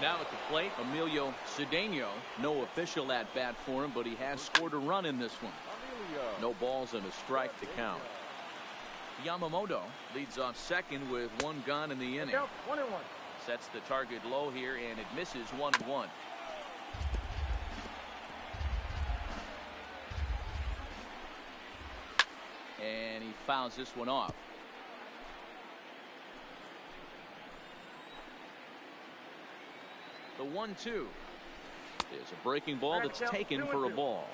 Now at the plate, Emilio Cedeno. No official at bat for him, but he has scored a run in this one. No balls and a strike to count. Yamamoto leads off second with 1 gone in the inning. 1-1. Sets the target low here, and it misses 1-1. And he fouls this one off. The 1-2 is a breaking ball that's taken for a ball.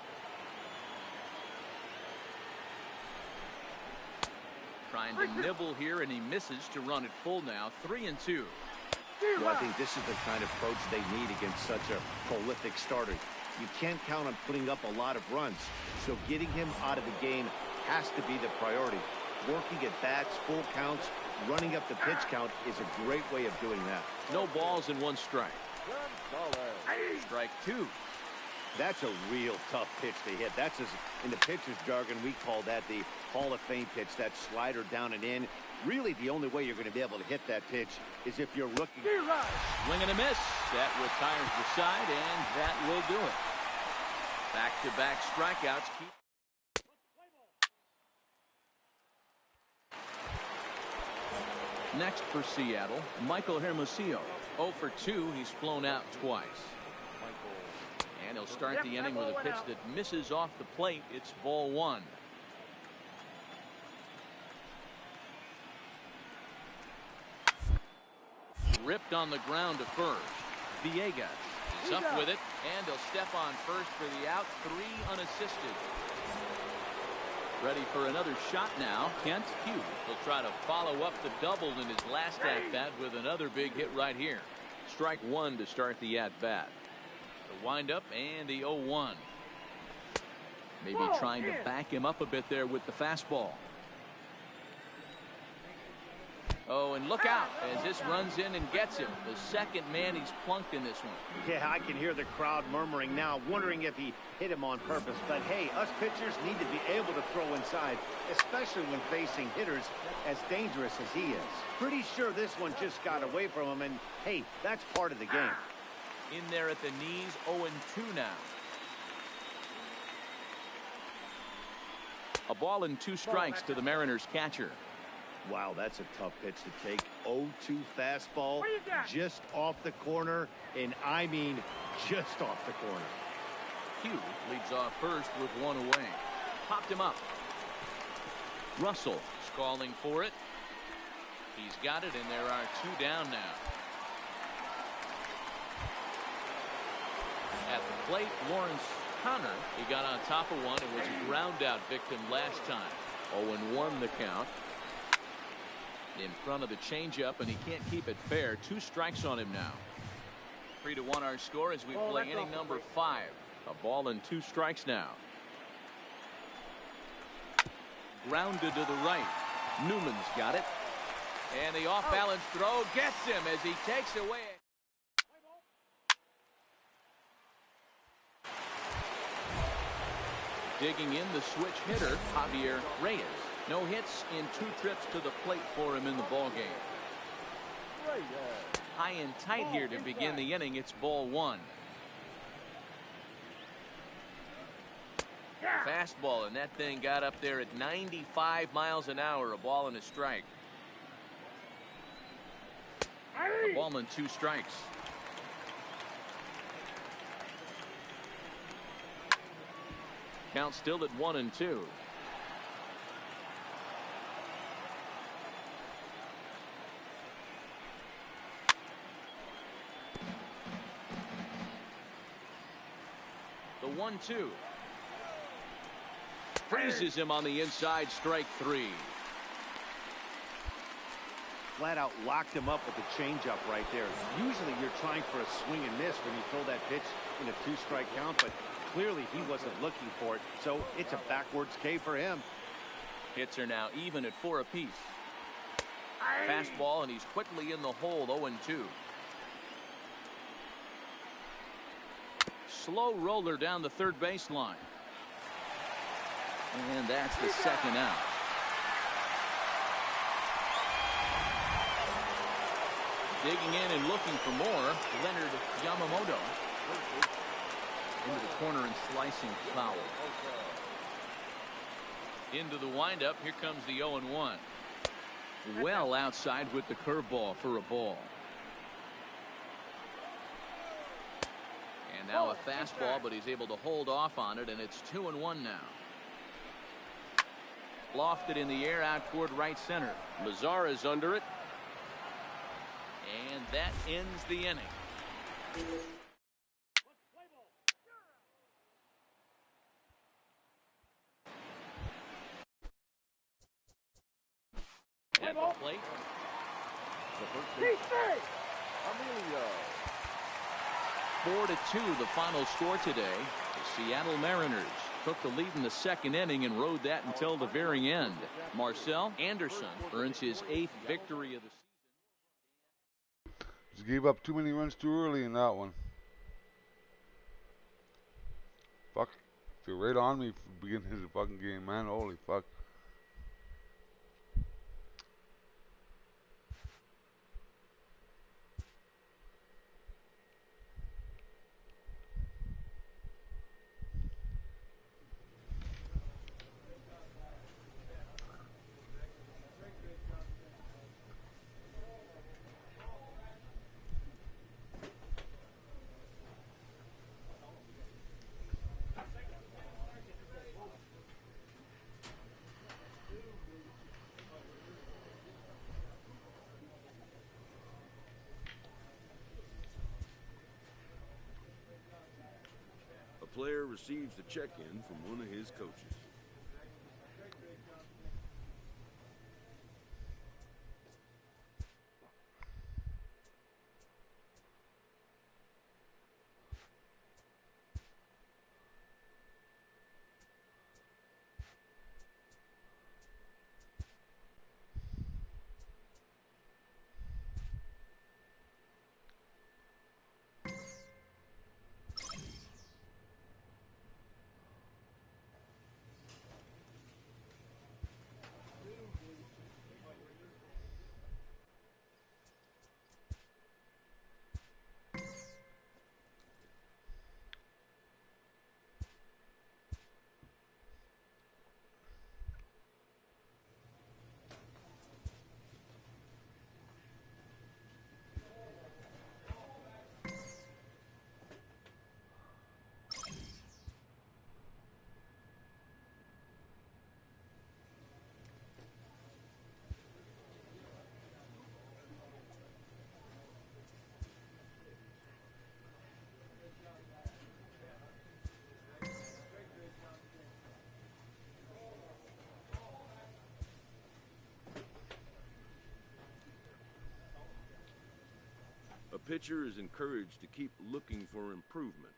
Trying to nibble here, and he misses to run it full now. 3-2. Well, I think this is the kind of approach they need against such a prolific starter. You can't count on putting up a lot of runs, so getting him out of the game has to be the priority. Working at bats, full counts, running up the pitch count is a great way of doing that. No balls and 1 strike. Strike 2. That's a real tough pitch to hit. That's in the pitcher's jargon, we call that the Hall of Fame pitch. That slider down and in. Really, the only way you're going to be able to hit that pitch is if you're looking. Swing and a miss. That retires the side, and that will do it. Back-to-back strikeouts. Next for Seattle, Michael Hermosillo. 0 for 2. He's flown out twice. And he'll start the inning with a pitch that misses off the plate. It's ball 1. Ripped on the ground to first. Villegas is up with it, and he'll step on first for the out. 3 unassisted. Ready for another shot now. Kent Hughes will try to follow up the double in his last at-bat with another big hit right here. Strike 1 to start the at-bat. The windup and the 0-1. Maybe trying to back him up a bit there with the fastball. Oh, and look out as this runs in and gets him. The second man he's plunked in this one. Yeah, I can hear the crowd murmuring now, wondering if he hit him on purpose. But hey, us pitchers need to be able to throw inside, especially when facing hitters as dangerous as he is. Pretty sure this one just got away from him, and hey, that's part of the game. In there at the knees, 0-2 now. A ball and 2 strikes to the Mariners catcher. Wow, that's a tough pitch to take. 0-2 fastball just off the corner, and I mean just off the corner. Hughes leads off first with 1 away. Popped him up. Russell is calling for it. He's got it, and there are 2 down now. At the plate, Lawrence Connor. He got on top of one and was a ground out victim last time. 0-1 the count. In front of the changeup, and he can't keep it fair. 2 strikes on him now. 3-1 our score as we play inning number 5. A ball and 2 strikes now. Grounded to the right. Newman's got it. And the off-balance throw gets him as he takes away. Digging in the switch hitter, Javier Reyes. No hits in 2 trips to the plate for him in the ballgame. High and tight here to begin the inning. It's ball 1. Fastball, and that thing got up there at 95 miles an hour. A ball and a strike. A ball and 2 strikes. Count still at 1-2. The 1-2. Freezes him on the inside, strike 3. Flat out locked him up with the changeup right there. Usually you're trying for a swing and miss when you throw that pitch in a 2-strike count, but clearly he wasn't looking for it, so it's a backwards K for him. Hits are now even at 4 apiece. Fastball, and he's quickly in the hole. 0-2. Slow roller down the third baseline. And that's the second out. Digging in and looking for more, Leonard Yamamoto. Into the corner and slicing foul. Into the windup. Here comes the 0-1. Well outside with the curveball for a ball. And now a fastball, but he's able to hold off on it, and it's 2-1 now. Lofted in the air out toward right center. Lazar is under it. And that ends the inning. At the plate. The first 4-2 the final score today. The Seattle Mariners took the lead in the second inning and rode that until the very end. Marcel Anderson earns his 8th victory of the season. Just gave up too many runs too early in that one. Fuck. They're right on me for the beginning of the fucking game, man. Holy fuck. Player receives the check-in from one of his coaches. pitcher is encouraged to keep looking for improvement.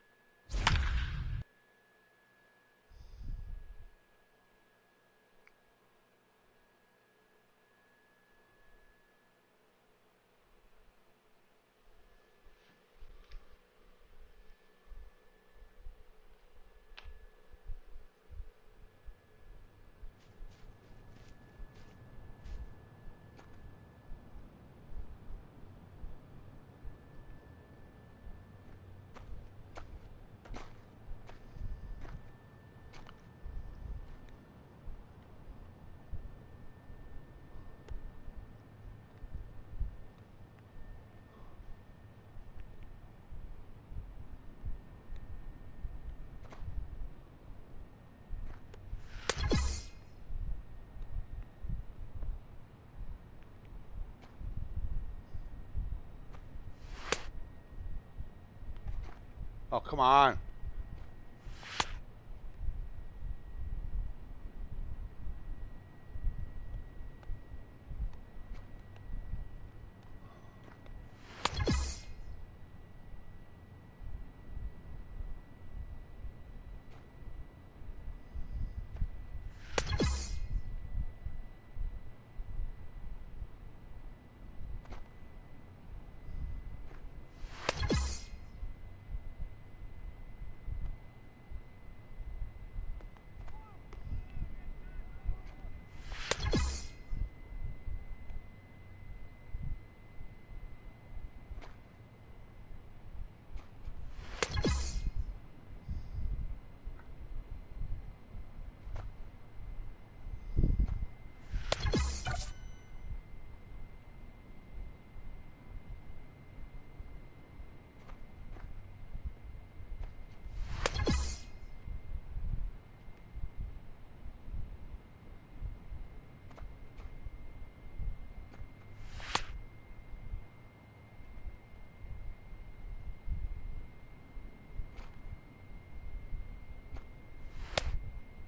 Oh, come on.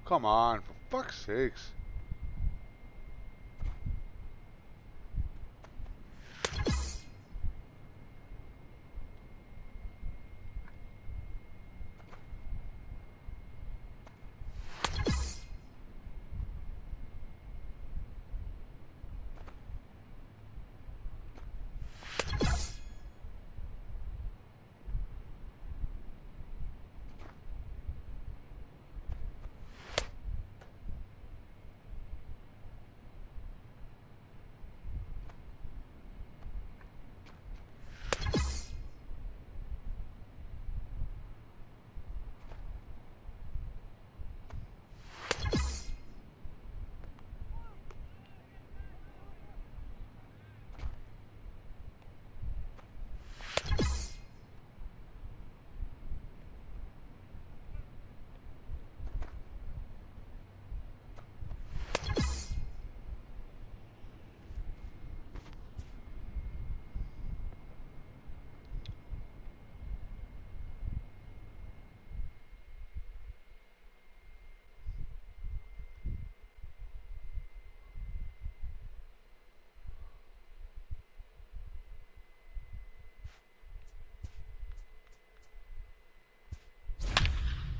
Come on, for fuck's sakes.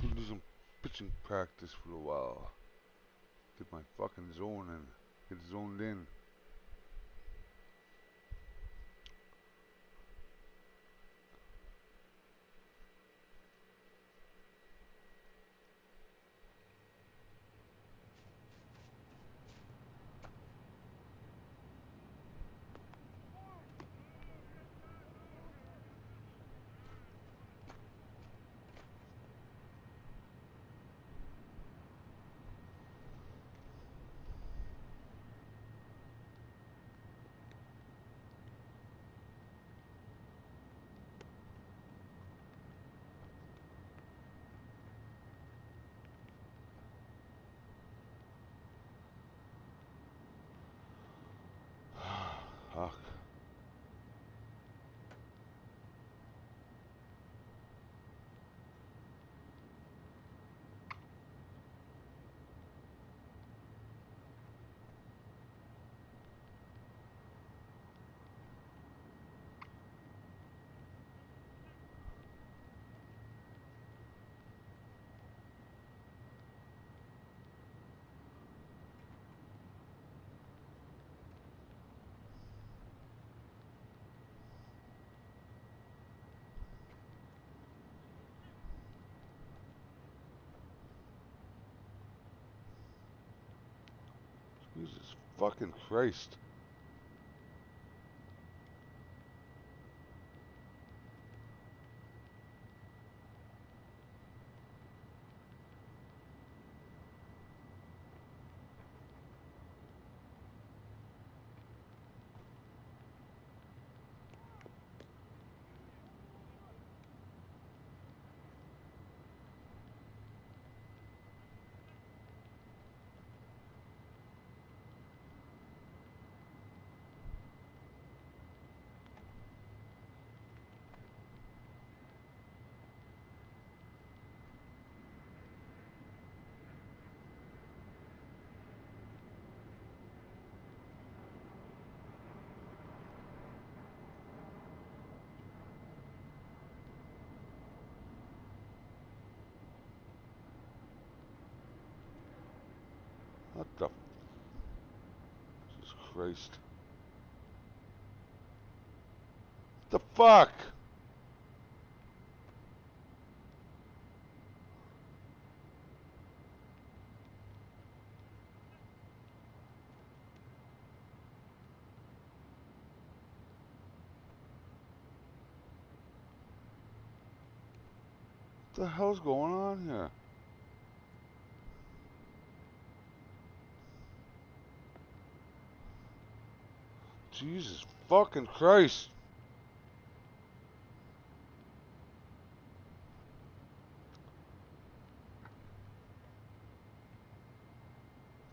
We'll do some pitching practice for a while. Get my fucking zone in. Get zoned in. Fuck. fucking Christ. What the? Jesus Christ. What the fuck? What the hell's going on here? Jesus fucking Christ.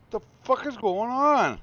What the fuck is going on?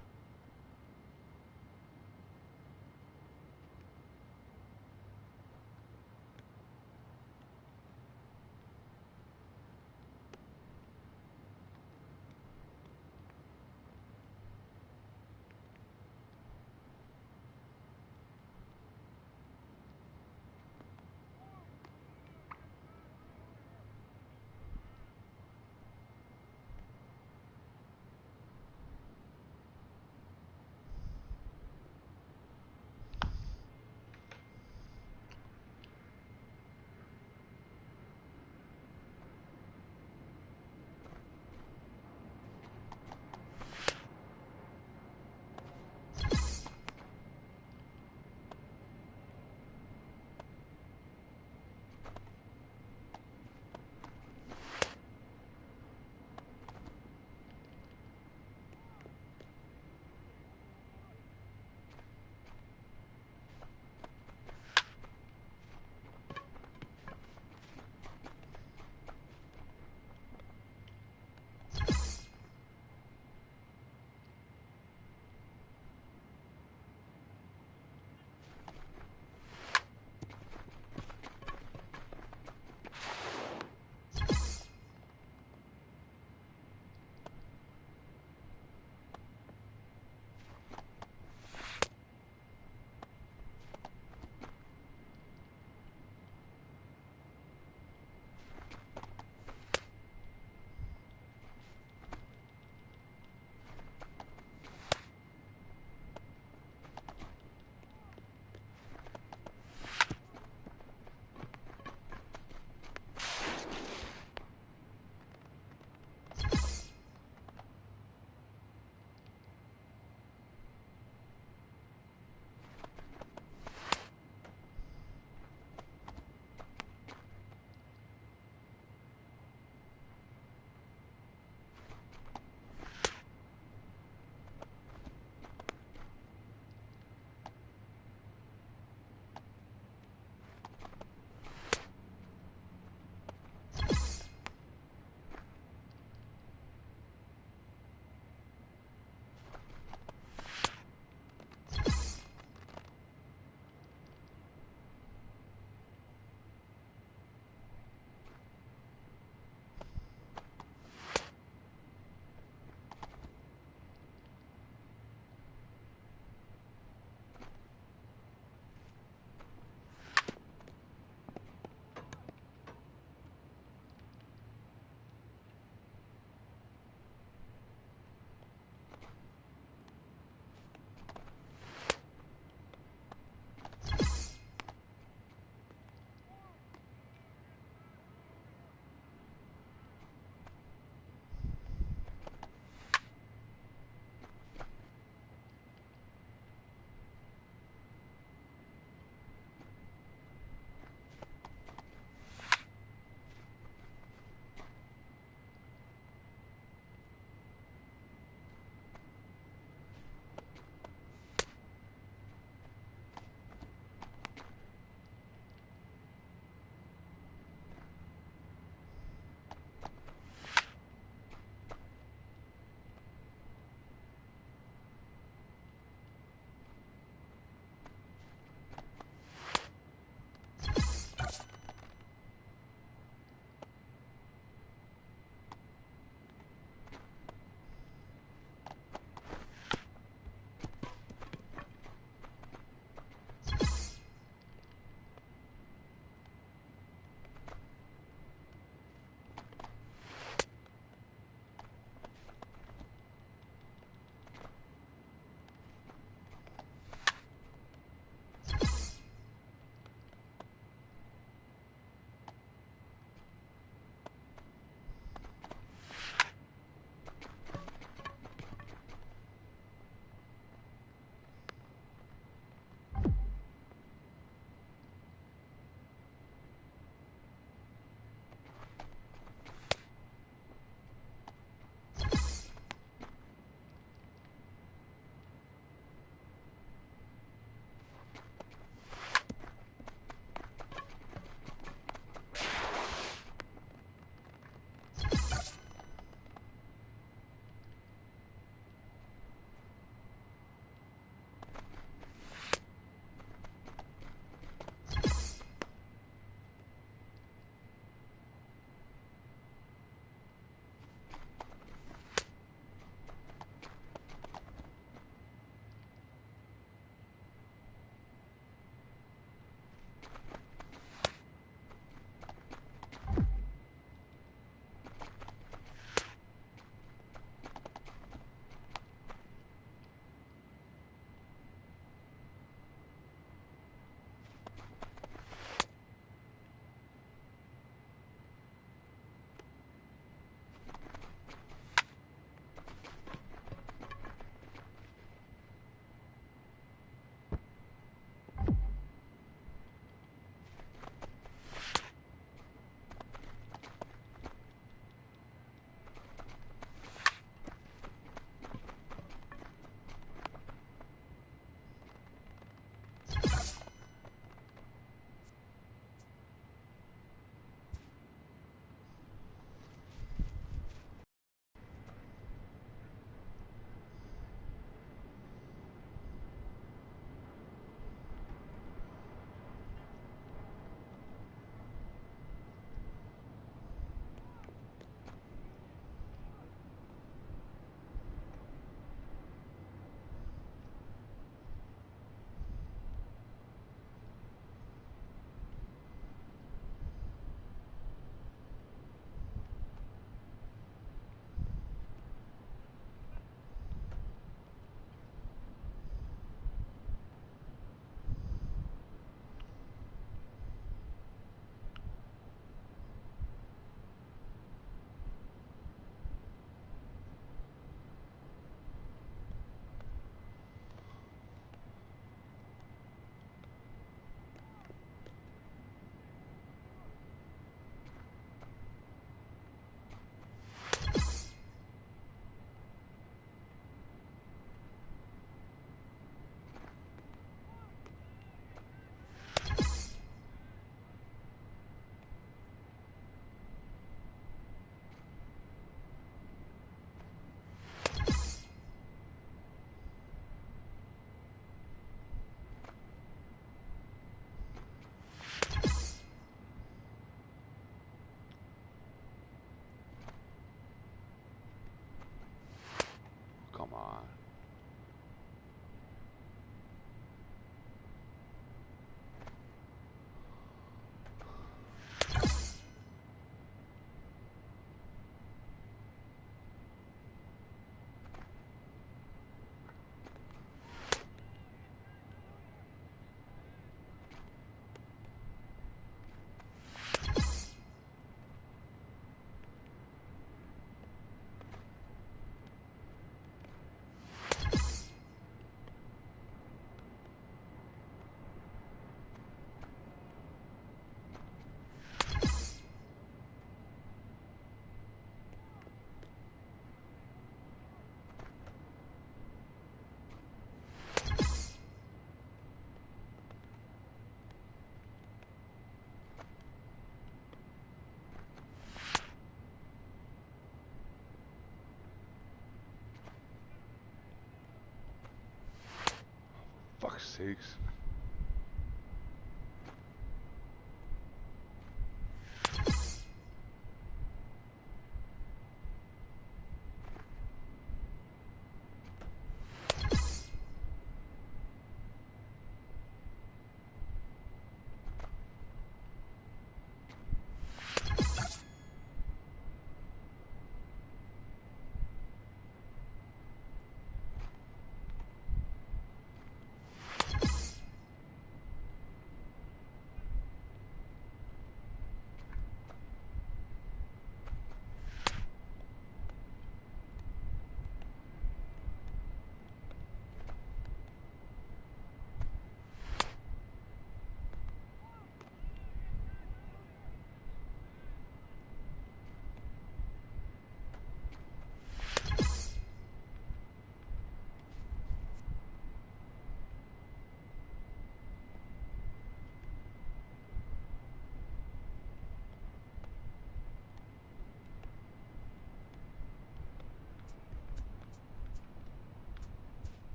sakes.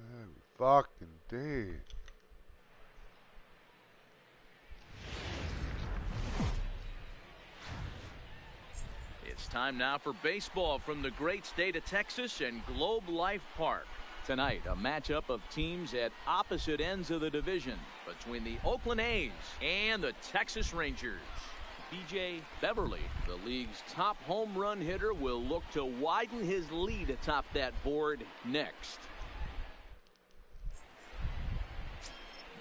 Every fucking day. It's time now for baseball from the great state of Texas and Globe Life Park. Tonight, a matchup of teams at opposite ends of the division between the Oakland A's and the Texas Rangers. B.J. Beverly, the league's top home run hitter, will look to widen his lead atop that board next.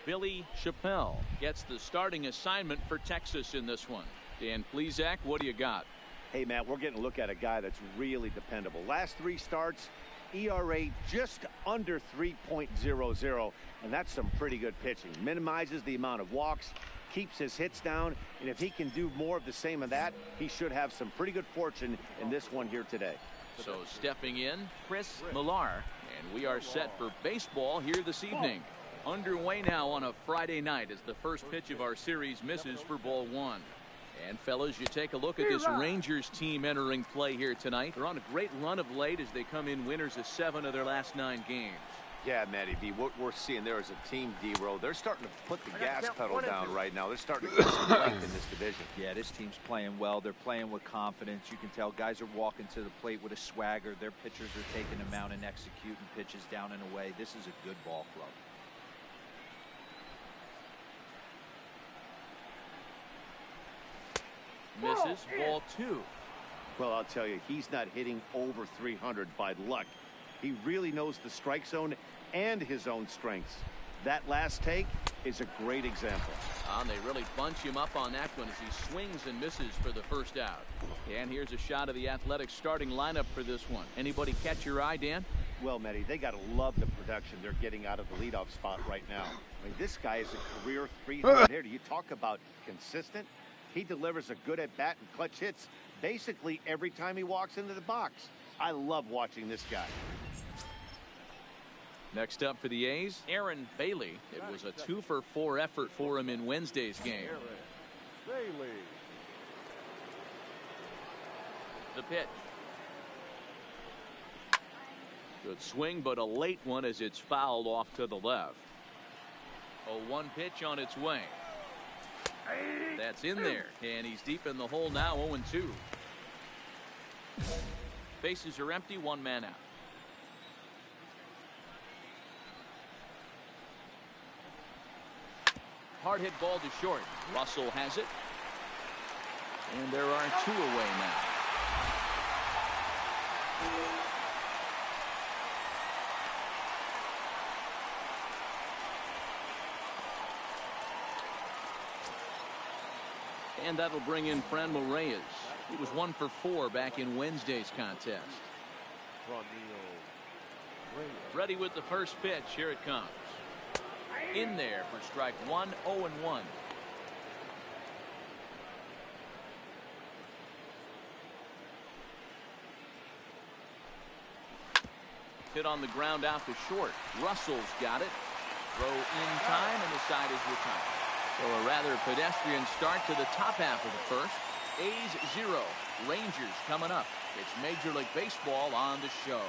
Billy Chappelle gets the starting assignment for Texas in this one. Dan Plesac, what do you got? Hey, Matt, we're getting a look at a guy that's really dependable. Last 3 starts, ERA just under 3.00, and that's some pretty good pitching. Minimizes the amount of walks, keeps his hits down, and if he can do more of the same of that, he should have some pretty good fortune in this one here today. So stepping in, Chris Millar, and we are set for baseball here this evening. Underway now on a Friday night as the first pitch of our series misses for ball 1. And fellas, you take a look at this Rangers team entering play here tonight. They're on a great run of late as they come in winners of 7 of their last 9 games. Yeah, Matty B, what we're seeing there is a team, D-Row. They're starting to put the gas pedal down right now. They're starting to get some length in this division. Yeah, this team's playing well. They're playing with confidence. You can tell guys are walking to the plate with a swagger. Their pitchers are taking them out and executing pitches down and away. This is a good ball club. Misses, ball 2. Well, I'll tell you, he's not hitting over 300 by luck. He really knows the strike zone and his own strengths. That last take is a great example. And they really bunch him up on that one as he swings and misses for the first out. And here's a shot of the Athletics starting lineup for this one. Anybody catch your eye, Dan? Well, Matty, they got to love the production they're getting out of the leadoff spot right now. I mean, this guy is a career 300 hitter. You talk about consistent. He delivers a good at-bat and clutch hits basically every time he walks into the box. I love watching this guy. Next up for the A's, Aaron Bailey. It was a 2-for-4 effort for him in Wednesday's game. Bailey. The pitch. Good swing, but a late one as it's fouled off to the left. A 1 pitch on its way. That's in there, and he's deep in the hole now, 0-2. Bases are empty, 1 man out. Hard hit ball to short. Russell has it. And there are 2 away now. And that'll bring in Franmil Reyes. He was 1 for 4 back in Wednesday's contest. Ready with the first pitch. Here it comes. In there for strike 1, 0-1. Hit on the ground out to short. Russell's got it. Throw in time, and the side is retired. So a rather pedestrian start to the top half of the first. A's 0, Rangers coming up. It's Major League Baseball on the show.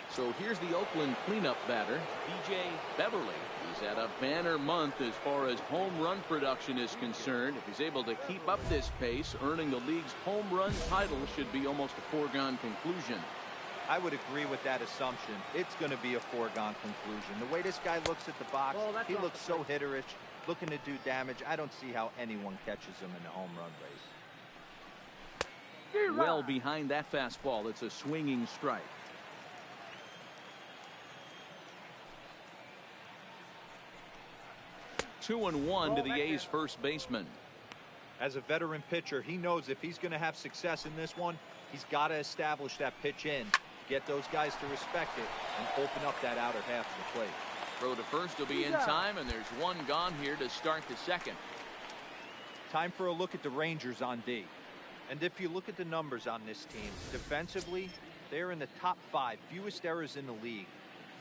So here's the Oakland cleanup batter, B.J. Beverly. He's had a banner month as far as home run production is concerned. If he's able to keep up this pace, earning the league's home run title should be almost a foregone conclusion. I would agree with that assumption. It's going to be a foregone conclusion. The way this guy looks at the box, he looks so hitterish, looking to do damage. I don't see how anyone catches him in the home run race. Well behind that fastball. It's a swinging strike. Two and one to the A's first baseman. As a veteran pitcher, he knows if he's going to have success in this one, he's got to establish that pitch in, get those guys to respect it, and open up that outer half of the plate. Throw to first will be in time, and there's one gone here to start the second. Time for a look at the Rangers on D. And if you look at the numbers on this team, defensively, they're in the top 5, fewest errors in the league.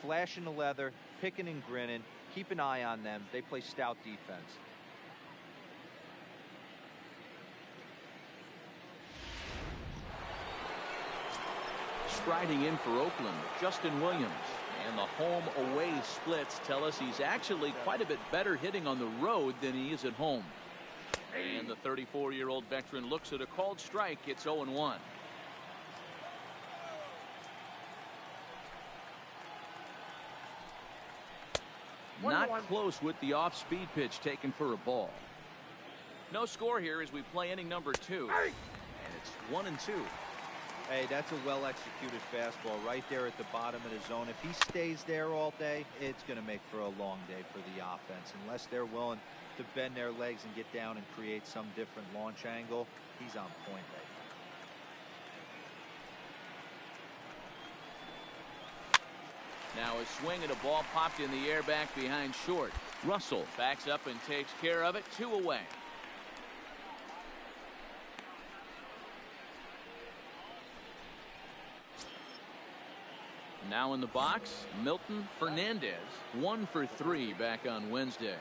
Flashing the leather, picking and grinning. Keep an eye on them. They play stout defense. Striding in for Oakland, Justin Williams. And the home-away splits tell us he's actually quite a bit better hitting on the road than he is at home. And the 34-year-old veteran looks at a called strike. It's 0-1. Not close with the off-speed pitch taken for a ball. No score here as we play inning number 2. And it's 1-2. Hey, that's a well-executed fastball right there at the bottom of the zone. If he stays there all day, it's going to make for a long day for the offense. Unless they're willing to bend their legs and get down and create some different launch angle, he's on point right now. Now a swing and a ball popped in the air back behind short. Russell backs up and takes care of it. 2 away. Now in the box, Milton Fernandez, 1 for 3 back on Wednesday.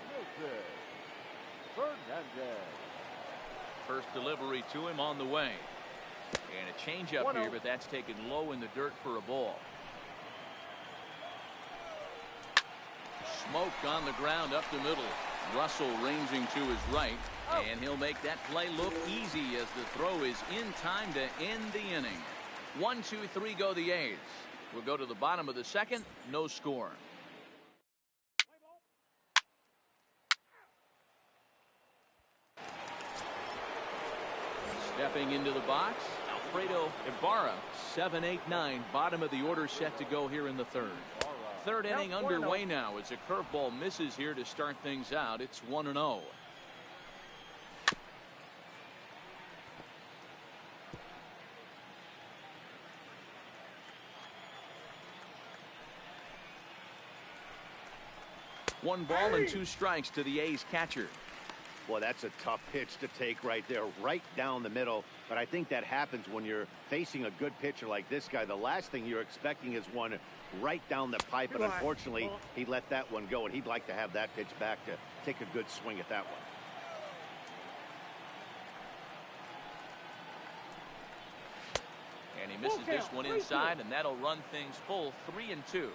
First delivery to him on the way. And a changeup here, but that's taken low in the dirt for a ball. Smoke on the ground up the middle. Russell ranging to his right, and he'll make that play look easy as the throw is in time to end the inning. 1, 2, 3 go the A's. We'll go to the bottom of the second. No score. Stepping into the box, Alfredo Ibarra, 7, 8, 9. Bottom of the order set to go here in the third. Third inning underway now as a curveball misses here to start things out. It's 1-0. One ball and 2 strikes to the A's catcher. Well, that's a tough pitch to take right there, right down the middle. But I think that happens when you're facing a good pitcher like this guy. The last thing you're expecting is one right down the pipe, and unfortunately, he let that one go, and he'd like to have that pitch back to take a good swing at that one. And he misses this one inside, and that'll run things full. 3-2.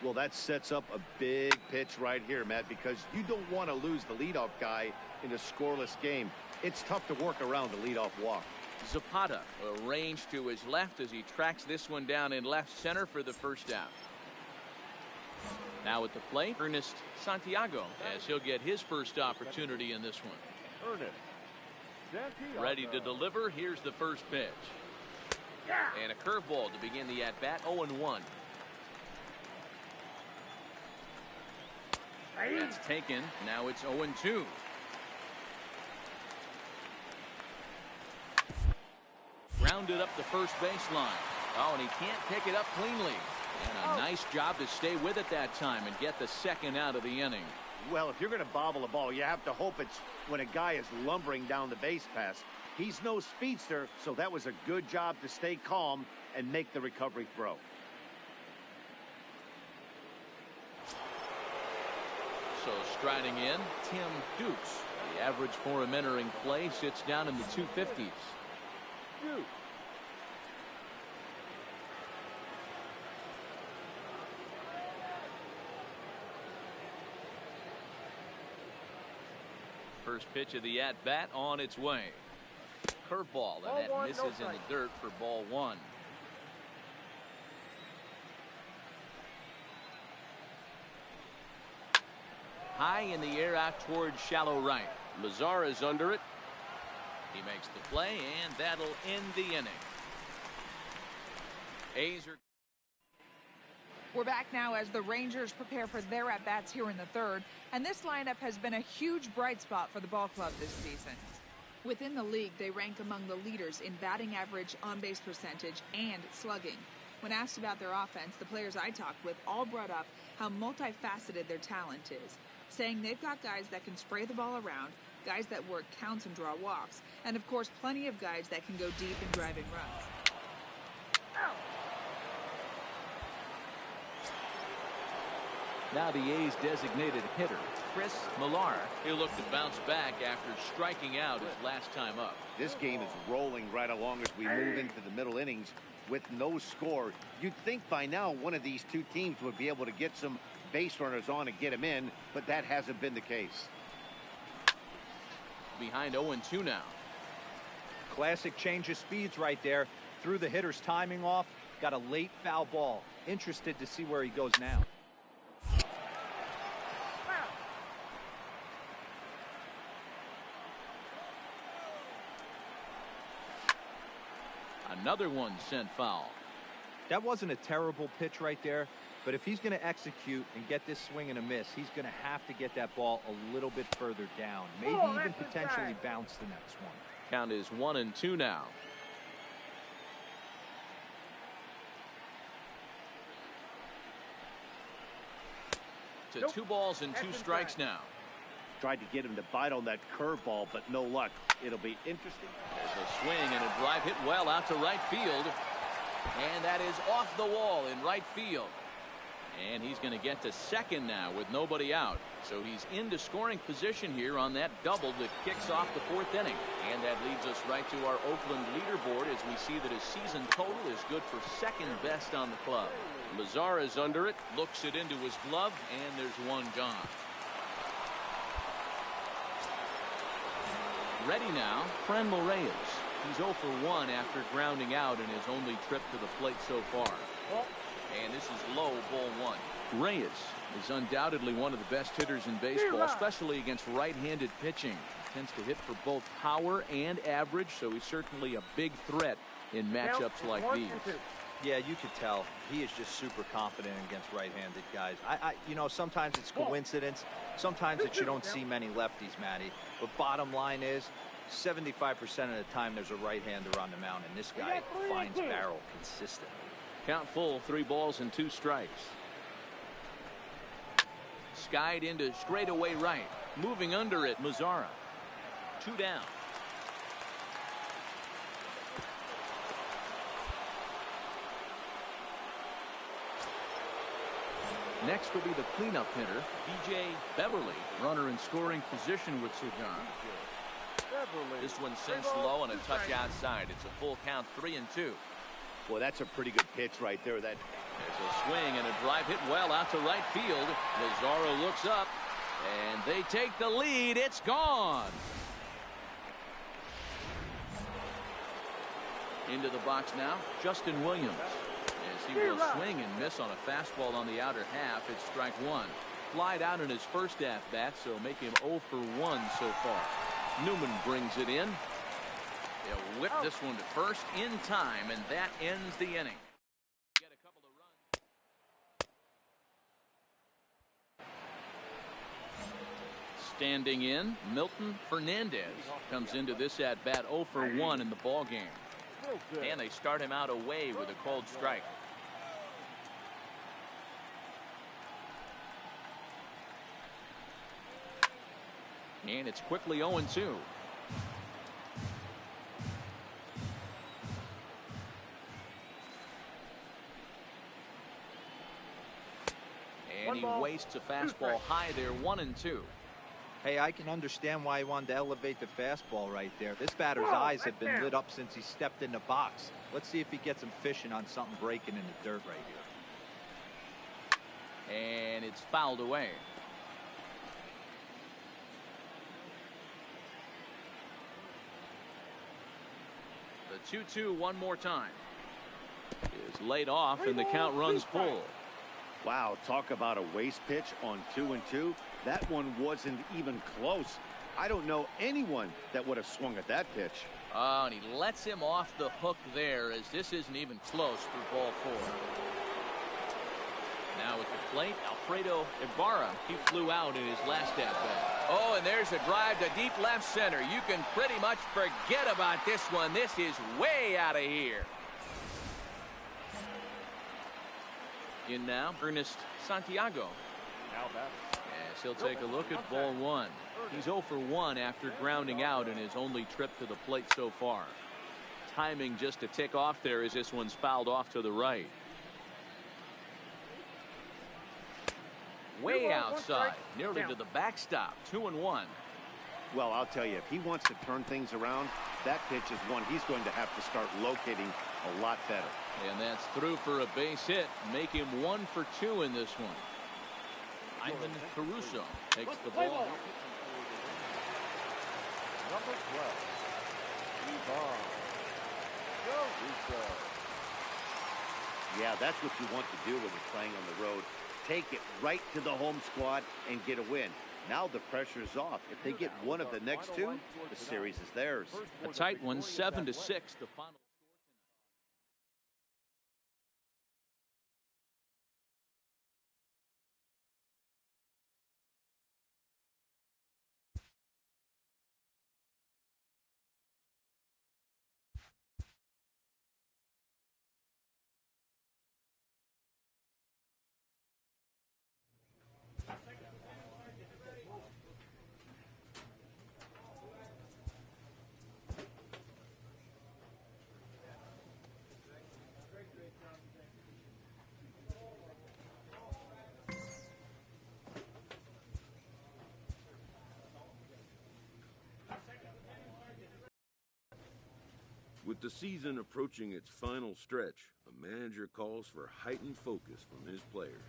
Well, that sets up a big pitch right here, Matt, because you don't want to lose the leadoff guy in a scoreless game. It's tough to work around the leadoff walk. Zapata arranged to his left as he tracks this one down in left center for the first out. Now at the plate, Ernest Santiago, as he'll get his first opportunity in this one. Ernest Santiago. Ready to deliver. Here's the first pitch. And a curveball to begin the at-bat. 0-1. That's taken. Now it's 0-2. Grounded up the first baseline. Oh, and he can't pick it up cleanly. And a nice job to stay with it that time and get the second out of the inning. Well, if you're going to bobble a ball, you have to hope it's when a guy is lumbering down the base pass. He's no speedster, so that was a good job to stay calm and make the recovery throw. So striding in, Tim Dukes. The average for him entering play sits down in the 250s. Duke. First pitch of the at-bat on its way. Curveball, and that misses in the dirt for ball one. High in the air out towards shallow right. Mazara is under it. He makes the play, and that'll end the inning. A's are... We're back now as the Rangers prepare for their at-bats here in the third, and this lineup has been a huge bright spot for the ball club this season. Within the league, they rank among the leaders in batting average, on-base percentage, and slugging. When asked about their offense, the players I talked with all brought up how multifaceted their talent is, saying they've got guys that can spray the ball around, guys that work counts and draw walks, and of course plenty of guys that can go deep in driving runs. Now the A's designated hitter, Chris Millar. He'll look to bounce back after striking out his last time up. This game is rolling right along as we move into the middle innings with no score. You'd think by now one of these two teams would be able to get some base runners on and get them in, but that hasn't been the case. Behind 0-2 now. Classic change of speeds right there. Threw the hitter's timing off. Got a late foul ball. Interested to see where he goes now. Another one sent foul. That wasn't a terrible pitch right there, but if he's going to execute and get this swing and a miss, he's going to have to get that ball a little bit further down. Maybe even potentially bounce the next one. Count is 1-2 now. To 2 balls and 2 strikes now. Tried to get him to bite on that curveball, but no luck. It'll be interesting. There's a swing and a drive hit well out to right field. And that is off the wall in right field. And he's going to get to second now with nobody out. So he's into scoring position here on that double that kicks off the 4th inning. And that leads us right to our Oakland leaderboard as we see that his season total is good for second best on the club. Mazara is under it. Looks it into his glove, and there's one gone. Ready now, Fran Reyes. He's 0 for 1 after grounding out in his only trip to the plate so far. And this is low, ball 1. Reyes is undoubtedly one of the best hitters in baseball, especially against right-handed pitching. He tends to hit for both power and average, so he's certainly a big threat in matchups like these. Yeah, you could tell he is just super confident against right-handed guys. You know, sometimes it's coincidence. Sometimes it's you don't see many lefties, Matty. But bottom line is, 75% of the time there's a right-hander on the mound, and this guy finds barrel consistently. Count full, 3 balls and 2 strikes. Skied into straightaway right. Moving under it, Mazara. 2 down. Next will be the cleanup hitter, B.J. Beverly, runner in scoring position with Cigar. This one sinks low and a touch outside. It's a full count, 3-2. Boy, that's a pretty good pitch right there. There's a swing and a drive hit well out to right field. Lazaro looks up, and they take the lead. It's gone. Into the box now, Justin Williams. As he will swing and miss on a fastball on the outer half, it's strike one. Flied out in his first at-bat, so make him 0 for 1 so far. Newman brings it in. They'll whip this one to first in time, and that ends the inning. Get a couple of runs. Standing in, Milton Fernandez comes into this at-bat 0 for 1 in the ball game. And they start him out away with a called strike. And it's quickly 0-2. And he wastes a fastball high there, 1-2. Hey, I can understand why he wanted to elevate the fastball right there. This batter's eyes have been lit up since he stepped in the box. Let's see if he gets him fishing on something breaking in the dirt right here. And it's fouled away. The 2-2 one more time. Is laid off and the count runs full. Wow, talk about a waste pitch on 2-2. That one wasn't even close. I don't know anyone that would have swung at that pitch. Oh, and he lets him off the hook there, as this isn't even close for ball 4. Now at the plate, Alfredo Ibarra. He flew out in his last at-bat. Oh, and there's a drive to deep left center. You can pretty much forget about this one. This is way out of here. In now, Ernest Santiago. Yes, he'll take a look at ball 1. He's 0 for 1 after grounding out in his only trip to the plate so far. Timing just a tick off there as this one's fouled off to the right. Way outside, nearly to the backstop. 2-1. Well, I'll tell you, if he wants to turn things around, that pitch is one he's going to have to start locating a lot better. And that's through for a base hit. Make him 1 for 2 in this one. Ivan Caruso takes the ball. Number 12. Yeah, that's what you want to do when you're playing on the road. Take it right to the home squad and get a win. Now the pressure's off. If they get one of the next two, the series is theirs. A tight one, 7-6, the final. With the season approaching its final stretch, a manager calls for heightened focus from his players.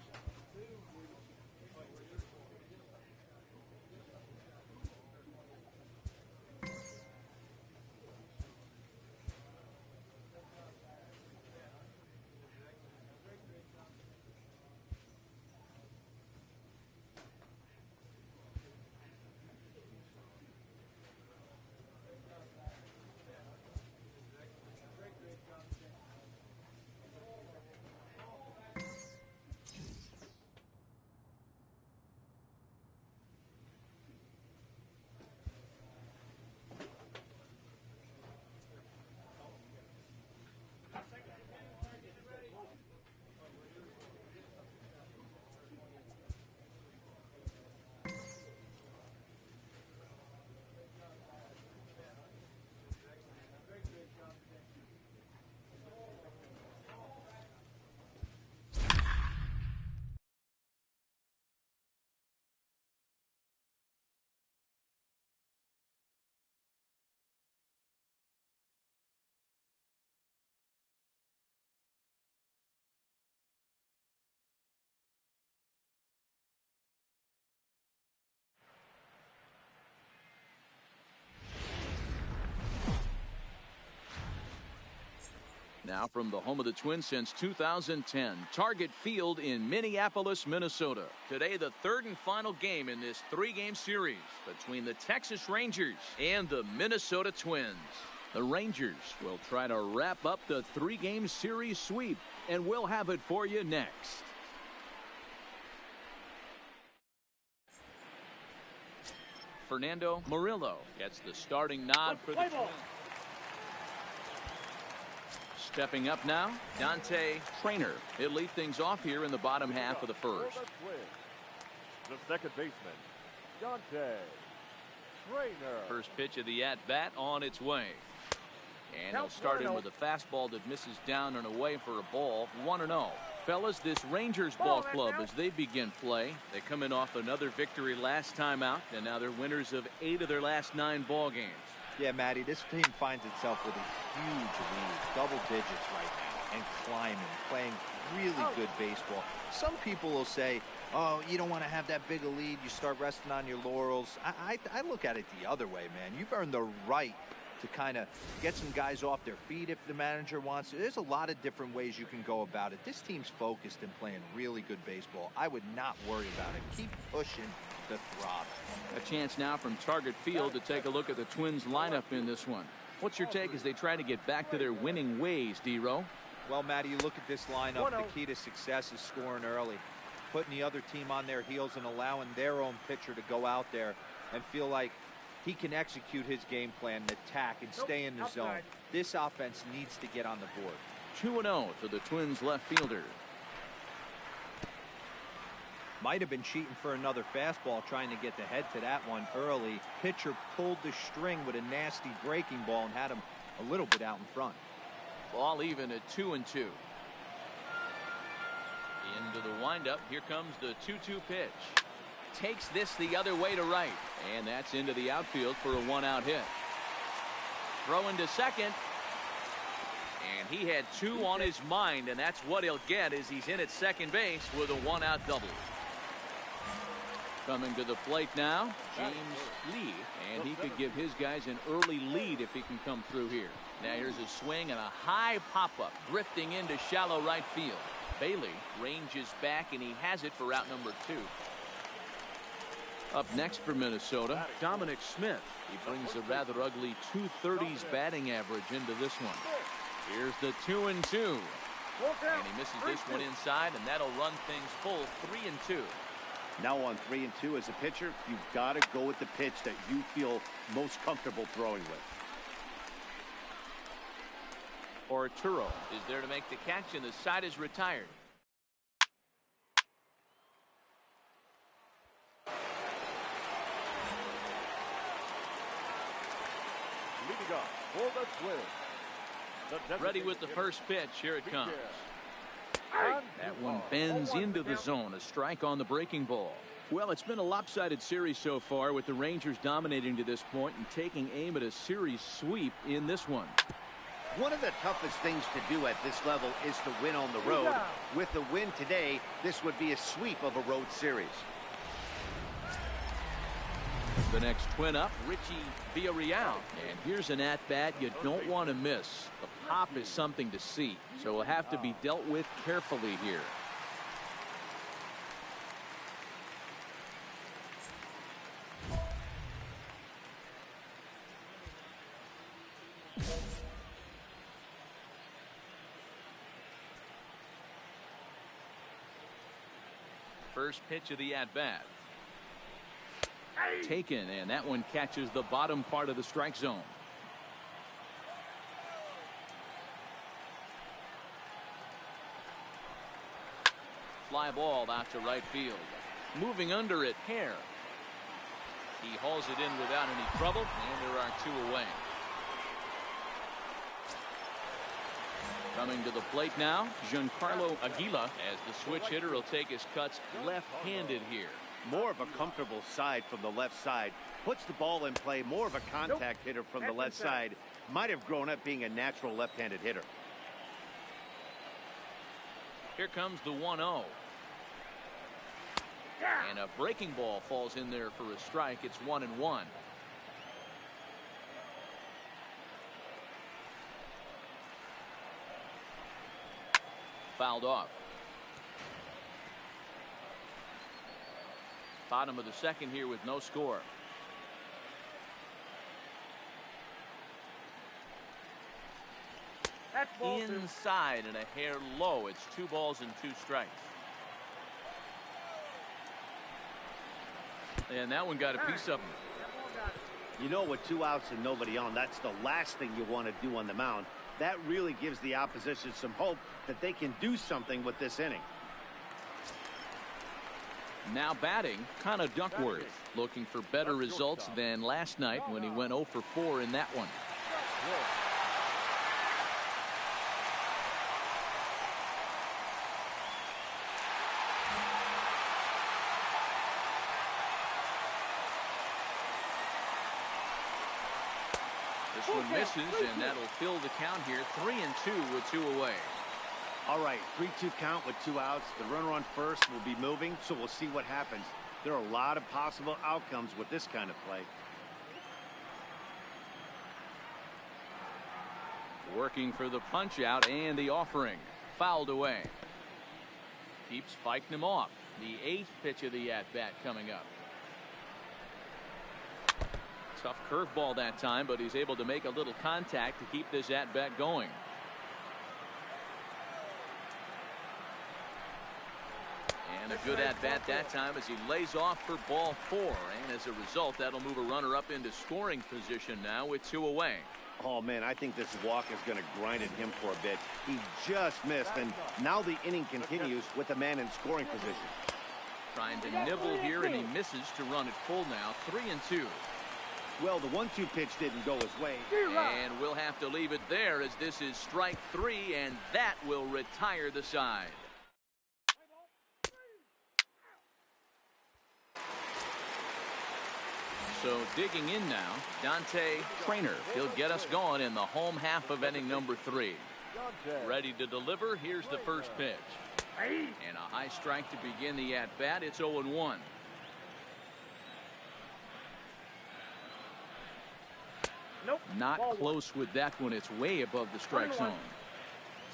Now from the home of the Twins since 2010, Target Field in Minneapolis, Minnesota. Today, the third and final game in this three-game series between the Texas Rangers and the Minnesota Twins. The Rangers will try to wrap up the three-game series sweep, and we'll have it for you next. Fernando Murillo gets the starting nod for the Twins. Stepping up now, Dante Traynor. He'll lead things off here in the bottom half of the first. The second baseman, Dante Traynor. First pitch of the at-bat on its way. And he'll start in with a fastball that misses down and away for a ball. 1-0. Fellas, this Rangers ball club, as they begin play, they come in off another victory last time out, and now they're winners of 8 of their last 9 ball games. Yeah, Matty, this team finds itself with a huge lead, double digits right now, and climbing, playing really good baseball. Some people will say, oh, you don't want to have that big a lead, you start resting on your laurels. I look at it the other way, man. You've earned the right to kind of get some guys off their feet if the manager wants to. There's a lot of different ways you can go about it. This team's focused and playing really good baseball. I would not worry about it. Keep pushing the throttle. A chance now from Target Field to take a look at the Twins lineup in this one. What's your take as they try to get back to their winning ways, D-Row? Well, Matty, you look at this lineup, the key to success is scoring early, putting the other team on their heels and allowing their own pitcher to go out there and feel like he can execute his game plan and attack and stay in the zone. This offense needs to get on the board. 2-0 to the Twins left fielder. Might have been cheating for another fastball, trying to get the head to that one early. Pitcher pulled the string with a nasty breaking ball and had him a little bit out in front. Ball even at 2-2. Into the windup. Here comes the 2-2 pitch. Takes this the other way to right, and that's into the outfield for a 1-out hit. Throw into second, and he had 2 on his mind, and that's what he'll get as he's in at second base with a 1-out double. Coming to the plate now, James Lee, and he could give his guys an early lead if he can come through here. Now here's a swing and a high pop-up, drifting into shallow right field. Bailey ranges back, and he has it for out number 2. Up next for Minnesota, Dominic Smith. He brings a rather ugly 230s batting average into this one. Here's the 2-2. And he misses this one inside, and that'll run things full 3-2. Now on 3-2 as a pitcher, you've got to go with the pitch that you feel most comfortable throwing with. Arturo is there to make the catch, and the side is retired. For the Twins. Ready with the first pitch. Here it comes. That one bends into the zone. A strike on the breaking ball. Well, it's been a lopsided series so far, with the Rangers dominating to this point and taking aim at a series sweep in this one. One of the toughest things to do at this level is to win on the road. With the win today, this would be a sweep of a road series. The next twin up, Richie Villarreal. And here's an at-bat you don't want to miss. The pop is something to see, so will have to be dealt with carefully here. First pitch of the at-bat. Taken, and that one catches the bottom part of the strike zone. Fly ball out to right field. Moving under it, Hare. He hauls it in without any trouble, and there are 2 away. Coming to the plate now, Giancarlo Aguila, as the switch hitter will take his cuts left-handed here. More of a comfortable side from the left side. Puts the ball in play. More of a contact hitter from the left side. Might have grown up being a natural left-handed hitter. Here comes the 1-0. And a breaking ball falls in there for a strike. It's 1-1. fouled off. Bottom of the second here with no score. That's ball two. Inside and a hair low. It's 2 balls and 2 strikes. And that one got a piece of him. You know, with 2 outs and nobody on, that's the last thing you want to do on the mound. That really gives the opposition some hope that they can do something with this inning. Now batting, Connor Duckworth, looking for better results than last night when he went 0 for 4 in that one. This one misses, and that'll fill the count here. 3-2 with 2 away. All right, 3-2 count with 2 outs. The runner on first will be moving, so we'll see what happens. There are a lot of possible outcomes with this kind of play. Working for the punch out and the offering. Fouled away. Keeps fighting him off. The 8th pitch of the at-bat coming up. Tough curveball that time, but he's able to make a little contact to keep this at-bat going. And a good at-bat that time as he lays off for ball 4. And as a result, that'll move a runner up into scoring position now with 2 away. Oh, man, I think this walk is going to grind at him for a bit. He just missed, and now the inning continues with a man in scoring position. Trying to nibble here, and he misses to run it full now. 3-2. Well, the 1-2 pitch didn't go his way. And we'll have to leave it there as this is strike 3, and that will retire the side. So digging in now, Dante Traynor. He'll get us going in the home half of inning number 3. Ready to deliver. Here's the first pitch. And a high strike to begin the at-bat. It's 0-1. Nope. Not close with that one. It's way above the strike zone.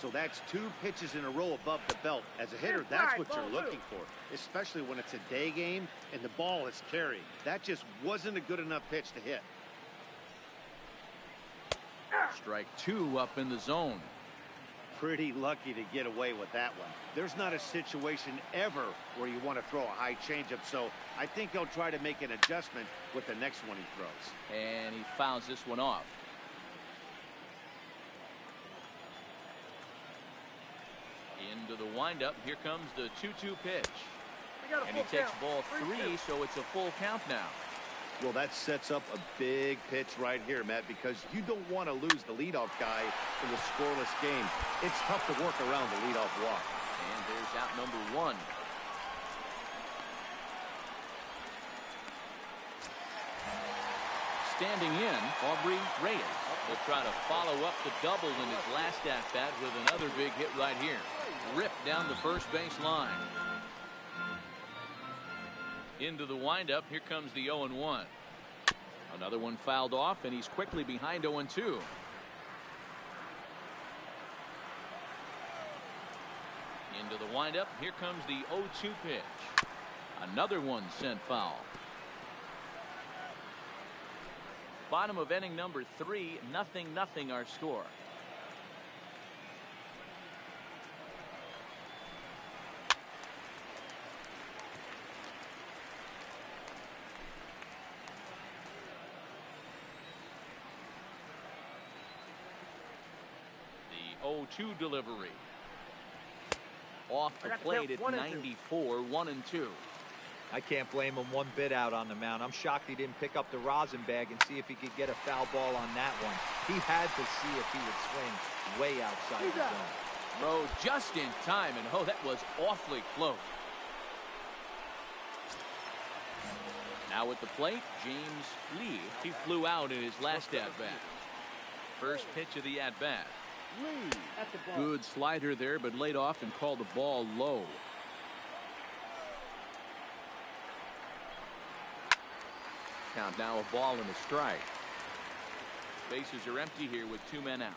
So that's 2 pitches in a row above the belt. As a hitter, that's what you're looking for, especially when it's a day game and the ball is carried. That just wasn't a good enough pitch to hit. Strike 2 up in the zone. Pretty lucky to get away with that one. There's not a situation ever where you want to throw a high changeup, so I think he'll try to make an adjustment with the next one he throws. And he fouls this one off. Into the windup. Here comes the 2-2 pitch. And he takes ball 3, so it's a full count now. Well, that sets up a big pitch right here, Matt, because you don't want to lose the leadoff guy in a scoreless game. It's tough to work around the leadoff walk. And there's out number 1. Standing in, Aubrey Reyes will try to follow up the double in his last at-bat with another big hit right here. Ripped down the first base line. Into the windup. Here comes the 0-1. Another one fouled off, and he's quickly behind 0-2. Into the windup. Here comes the 0-2 pitch. Another one sent foul. Bottom of inning number 3, 0-0 our score. The 0-2 delivery. Off the plate at 94, 1-2. I can't blame him one bit out on the mound. I'm shocked he didn't pick up the rosin bag and see if he could get a foul ball on that one. He had to see if he would swing way outside the zone. Throw just in time, and oh, that was awfully close. Now at the plate, James Lee. He flew out in his last at-bat. First pitch of the at-bat. Good slider there, but laid off and called the ball low. Count now a ball and a strike. Bases are empty here with 2 men out.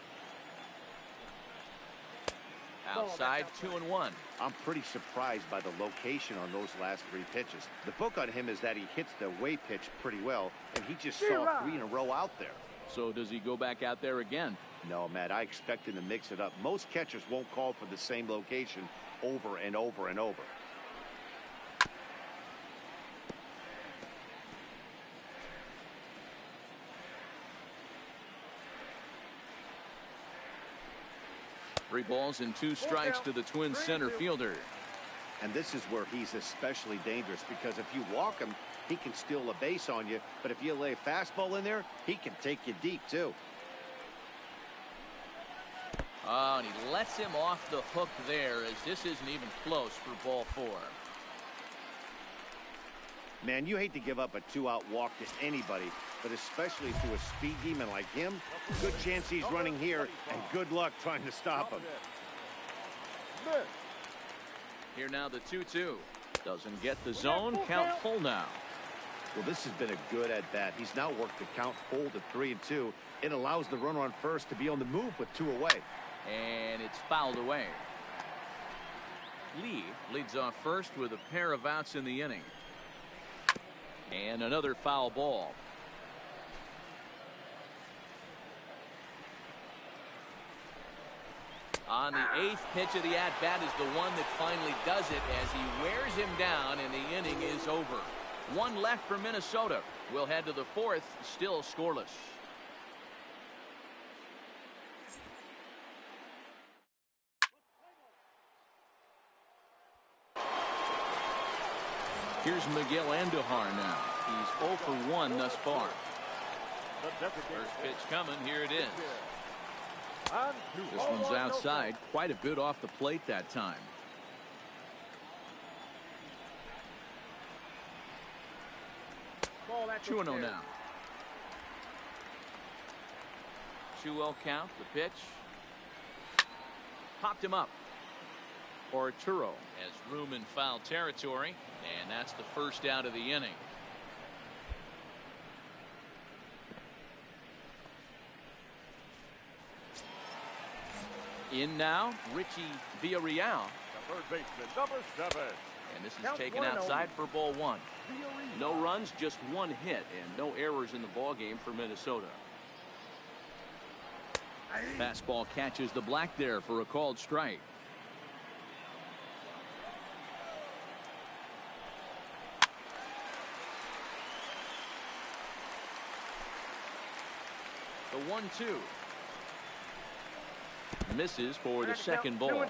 Outside 2-1. I'm pretty surprised by the location on those last 3 pitches. The book on him is that he hits the away pitch pretty well, and he just saw 3 in a row out there. So does he go back out there again? No, Matt, I expect him to mix it up. Most catchers won't call for the same location over and over and over. Three balls and 2 strikes to the Twins center fielder. And this is where he's especially dangerous, because if you walk him, he can steal a base on you. But if you lay a fastball in there, he can take you deep, too. Oh, and he lets him off the hook there, as this isn't even close for ball 4. Man, you hate to give up a 2-out walk to anybody, but especially to a speed demon like him. Good chance he's running here, and good luck trying to stop him. Here now the 2-2. Doesn't get the zone. Count full now. Well, this has been a good at-bat. He's now worked the count full to 3-2. It allows the runner on first to be on the move with 2 away. And it's fouled away. Lee leads off first with a pair of outs in the inning. And another foul ball. On the 8th pitch of the at-bat is the one that finally does it, as he wears him down and the inning is over. 1 left for Minnesota. We'll head to the 4th, still scoreless. Here's Miguel Andujar now. He's 0 for 1 thus far. First pitch coming. Here it is. This one's outside. Quite a bit off the plate that time. Ball 2-0 now. 2-0 count. The pitch. Popped him up. Arturo has room in foul territory, and that's the first out of the inning. In now, Richie Villarreal. The third baseman, number 7. And this is taken outside for ball 1. No runs, just 1 hit, and no errors in the ball game for Minnesota. Fastball catches the black there for a called strike. The 1-2. Misses for the second ball.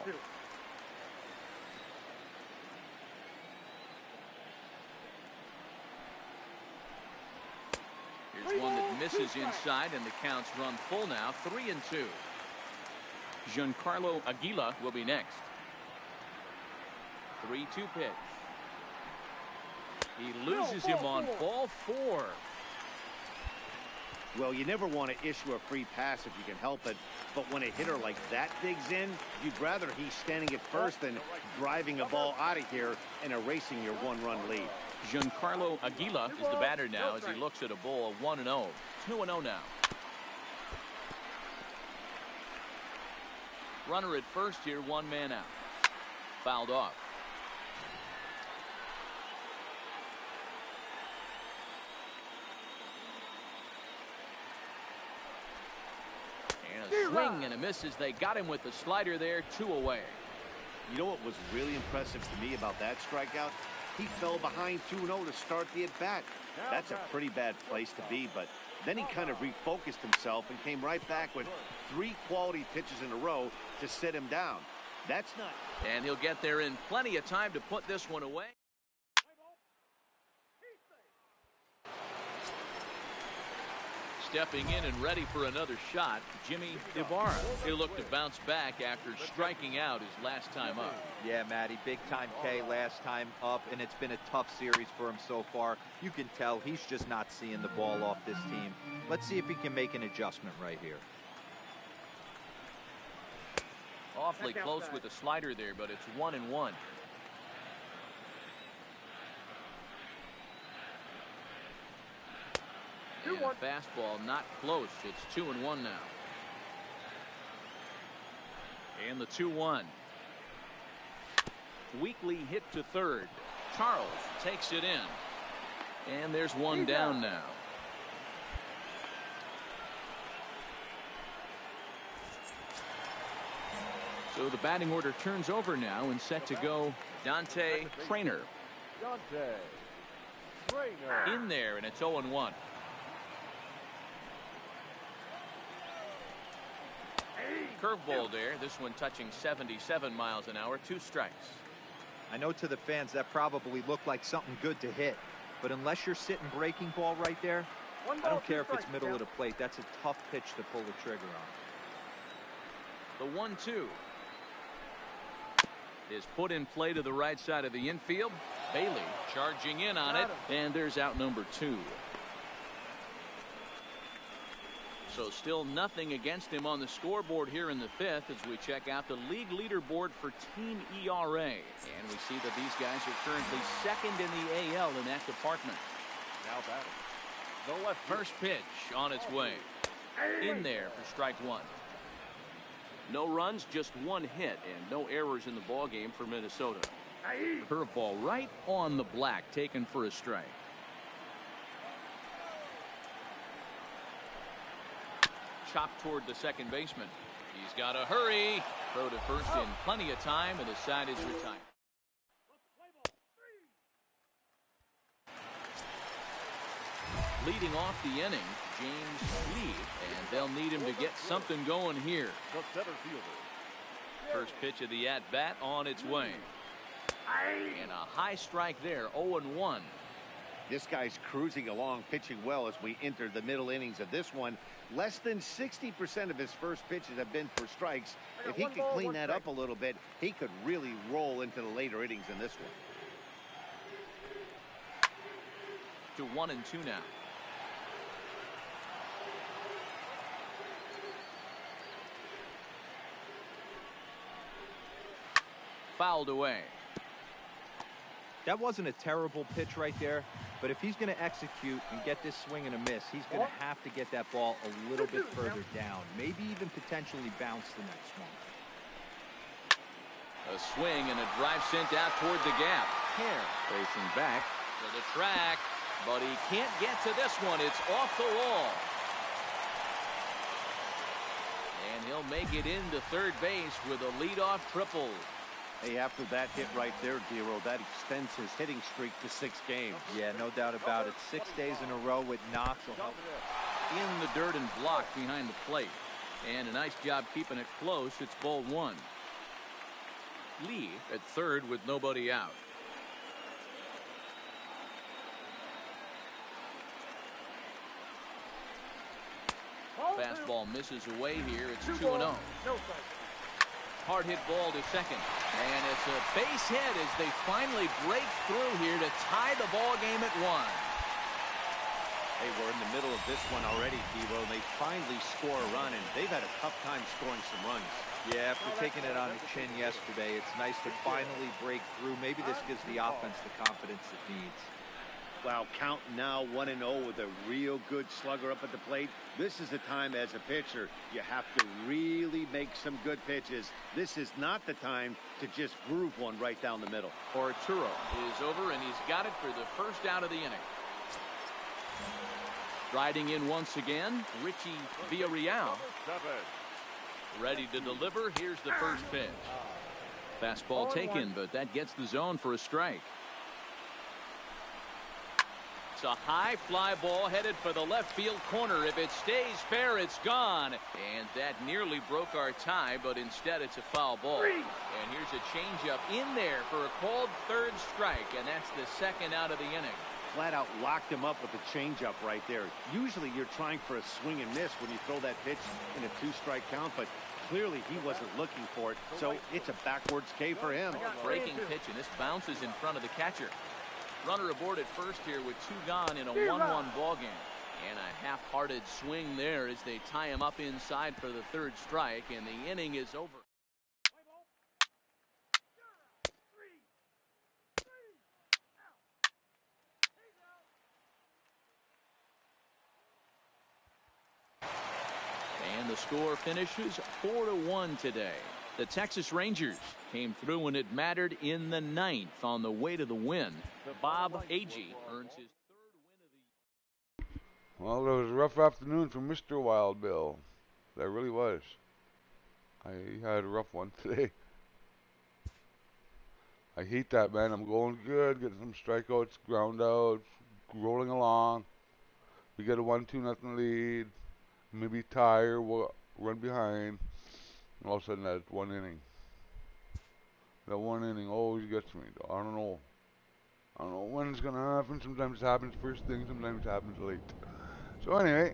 Here's one that misses inside, and the count's run full now. 3-2. Giancarlo Aguila will be next. 3-2 pitch. He loses him on ball 4. Well, you never want to issue a free pass if you can help it, but when a hitter like that digs in, you'd rather he's standing at first than driving a ball out of here and erasing your 1-run lead. Giancarlo Aguila is the batter now as he looks at a ball of 1-0. 2-0 now. Runner at first here, 1 man out. Fouled off. And a swing and a miss as they got him with the slider there. 2 away. You know what was really impressive to me about that strikeout? He fell behind 2-0 to start the at-bat. That's a pretty bad place to be, but then he kind of refocused himself and came right back with 3 quality pitches in a row to sit him down. That's not. And he'll get there in plenty of time to put this one away. Stepping in and ready for another shot, Jimmy Ibarra. He'll look to bounce back after striking out his last time up. Yeah, Matty, big time K last time up, and it's been a tough series for him so far. You can tell he's just not seeing the ball off this team. Let's see if he can make an adjustment right here. Awfully close with the slider there, but it's 1-1. And a fastball not close. It's 2-1 now. And the 2-1. weakly hit to third. Charles takes it in. And there's one down now. So the batting order turns over now and set to go Dante Traynor. In there, and it's 0-1. Curveball there. This one touching 77 miles an hour. 2 strikes. I know to the fans that probably looked like something good to hit, but unless you're sitting breaking ball right there, I don't care if it's middle of the plate. That's a tough pitch to pull the trigger on. The 1-2 is put in play to the right side of the infield. Bailey charging in on it, and there's out number 2. So still nothing against him on the scoreboard here in the 5th as we check out the league leaderboard for team ERA. And we see that these guys are currently second in the AL in that department. Now batting. The left First pitch on its way. In there for strike 1. No runs, just 1 hit, and no errors in the ballgame for Minnesota. Curveball right on the black, taken for a strike. Chopped toward the second baseman. He's got to hurry. Throw to first in plenty of time, and the side is retired. Leading off the inning, James Lee, and they'll need him to get something going here. the center fielder. First pitch of the at-bat on its way. And a high strike there, 0-1. This guy's cruising along, pitching well as we enter the middle innings of this one. Less than 60% of his first pitches have been for strikes. If he could clean that up a little bit, he could really roll into the later innings in this one. To 1-2 now. Fouled away. That wasn't a terrible pitch right there, but if he's going to execute and get this swing and a miss, he's going to have to get that ball a little bit further down, maybe even potentially bounce the next one. A swing and a drive sent out toward the gap. Hare racing back to the track, but he can't get to this one. It's off the wall. And he'll make it into third base with a leadoff triple. Hey, after that hit right there, Dero, that extends his hitting streak to 6 games. Yeah, no doubt about it. 6 days in a row with knocks will help. In the dirt and blocked behind the plate. And a nice job keeping it close. It's ball 1. Lee at third with nobody out. Fastball misses away here. It's 2-0. Hard hit ball to second. And it's a base hit as they finally break through here to tie the ball game at 1. Hey, we're in the middle of this one already, Dero. They finally score a run, and they've had a tough time scoring some runs. Yeah, after taking it on the chin yesterday, it's nice to finally break through. Maybe this gives the offense the confidence it needs. Wow, count now 1-0 with a real good slugger up at the plate. This is the time as a pitcher you have to really make some good pitches. This is not the time to just groove one right down the middle. Arturo is over, and he's got it for the first out of the inning. Riding in once again, Richie Villarreal. Ready to deliver. Here's the first pitch. Fastball taken, but that gets the zone for a strike. It's a high fly ball headed for the left field corner. If it stays fair, it's gone. And that nearly broke our tie, but instead it's a foul ball. And here's a changeup in there for a called third strike, and that's the second out of the inning. Flat out locked him up with a changeup right there. Usually you're trying for a swing and miss when you throw that pitch in a 2-strike count, but clearly he wasn't looking for it, so it's a backwards K for him. Breaking pitch, and this bounces in front of the catcher. Runner aboard at first here with 2 gone in a 1-1 ball game. And a half-hearted swing there as they tie him up inside for the third strike, and the inning is over. And the score finishes 4-1 today. The Texas Rangers came through when it mattered in the 9th on the way to the win. Bob Agee earns his 3rd win of the. Well, it was a rough afternoon for Mr. Wild Bill. That really was. I had a rough one today. I hate that, man. I'm going good, getting some strikeouts, ground outs, rolling along. We get a 1-2 lead, maybe tie or we'll run behind. And all of a sudden, that one inning. That one inning always gets me. I don't know. I don't know when it's going to happen. Sometimes it happens first thing, sometimes it happens late. So anyway.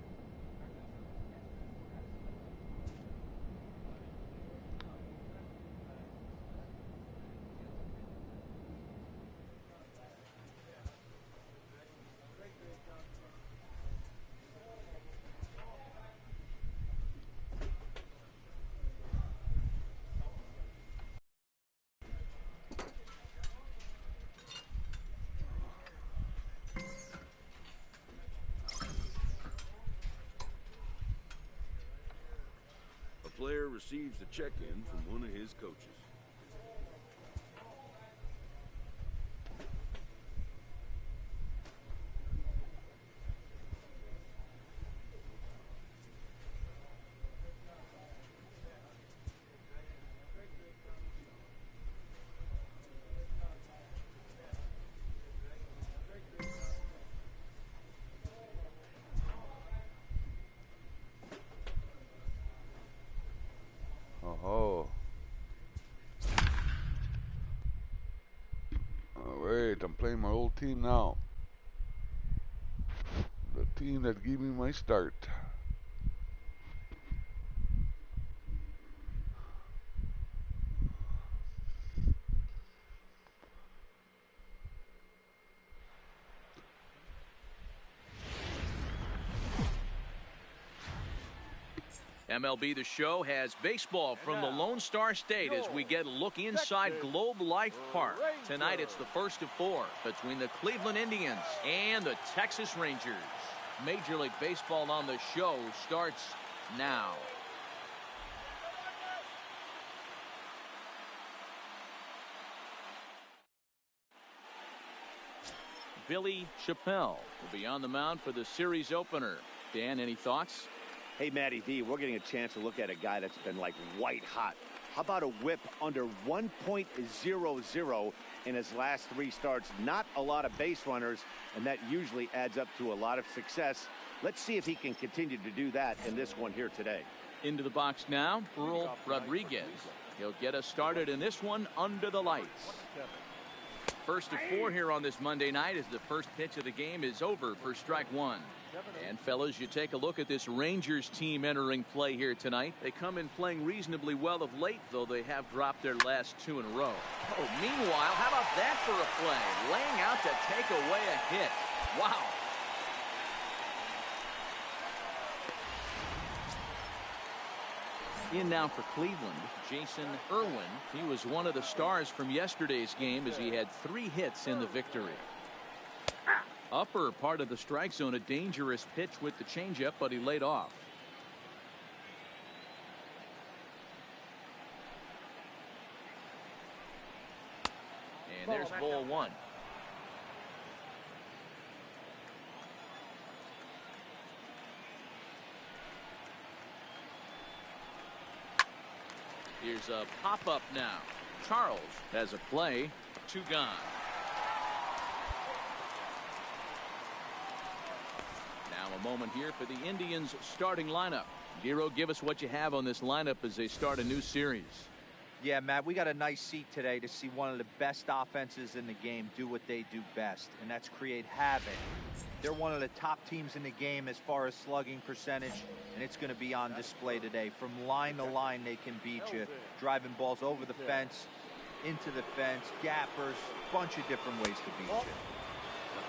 A player receives a check-in from one of his coaches. Oh. Alright, I'm playing my old team now. The team that gave me my start. MLB The Show has baseball from the Lone Star State as we get a look inside Globe Life Park. Tonight it's the first of 4 between the Cleveland Indians and the Texas Rangers. Major League Baseball on the Show starts now. Billy Chappelle will be on the mound for the series opener. Dan, any thoughts? Hey, Matty D, we're getting a chance to look at a guy that's been like white hot. How about a whip under 1.00 in his last 3 starts? Not a lot of base runners, and that usually adds up to a lot of success. Let's see if he can continue to do that in this one here today. Into the box now, Earl Rodriguez. He'll get us started in this one under the lights. First of 4 here on this Monday night as the first pitch of the game is over for strike 1. And fellas, you take a look at this Rangers team entering play here tonight. They come in playing reasonably well of late, though they have dropped their last 2 in a row. Oh, meanwhile, how about that for a play? Laying out to take away a hit. Wow. In now for Cleveland, Jason Irwin. He was one of the stars from yesterday's game as he had 3 hits in the victory. Upper part of the strike zone, a dangerous pitch with the changeup, but he laid off. And there's ball 1. Here's a pop-up now. Charles has a play. 2 gone. Now a moment here for the Indians starting lineup. Giro, give us what you have on this lineup as they start a new series. Yeah, Matt, we got a nice seat today to see one of the best offenses in the game do what they do best, and that's create havoc. They're one of the top teams in the game as far as slugging percentage, and it's going to be on display today. From line to line, they can beat you, driving balls over the fence, into the fence, gappers, bunch of different ways to beat you.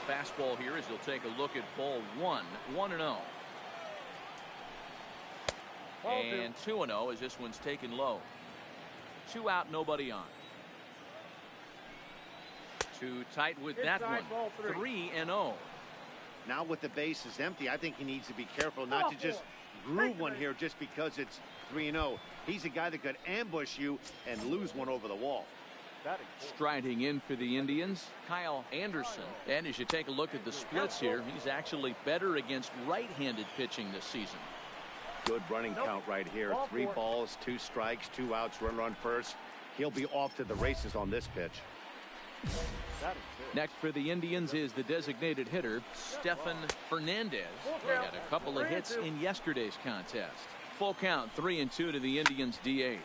The fastball here as you'll take a look at ball 1, 1-0. And 2-0 as this one's taken low. 2 out, nobody on. Too tight with that one. 3-0. Now with the bases empty, I think he needs to be careful not to just groove one here just because it's 3-0. He's a guy that could ambush you and lose one over the wall. Striding in for the Indians, Kyle Anderson. And as you take a look at the splits here, he's actually better against right-handed pitching this season. Good running count right here. 3 balls, 2 strikes, 2 outs, runner on first. He'll be off to the races on this pitch. Next for the Indians is the designated hitter, Stefan Fernandez. He had a couple of hits in yesterday's contest. Full count, 3-2 to the Indians DH.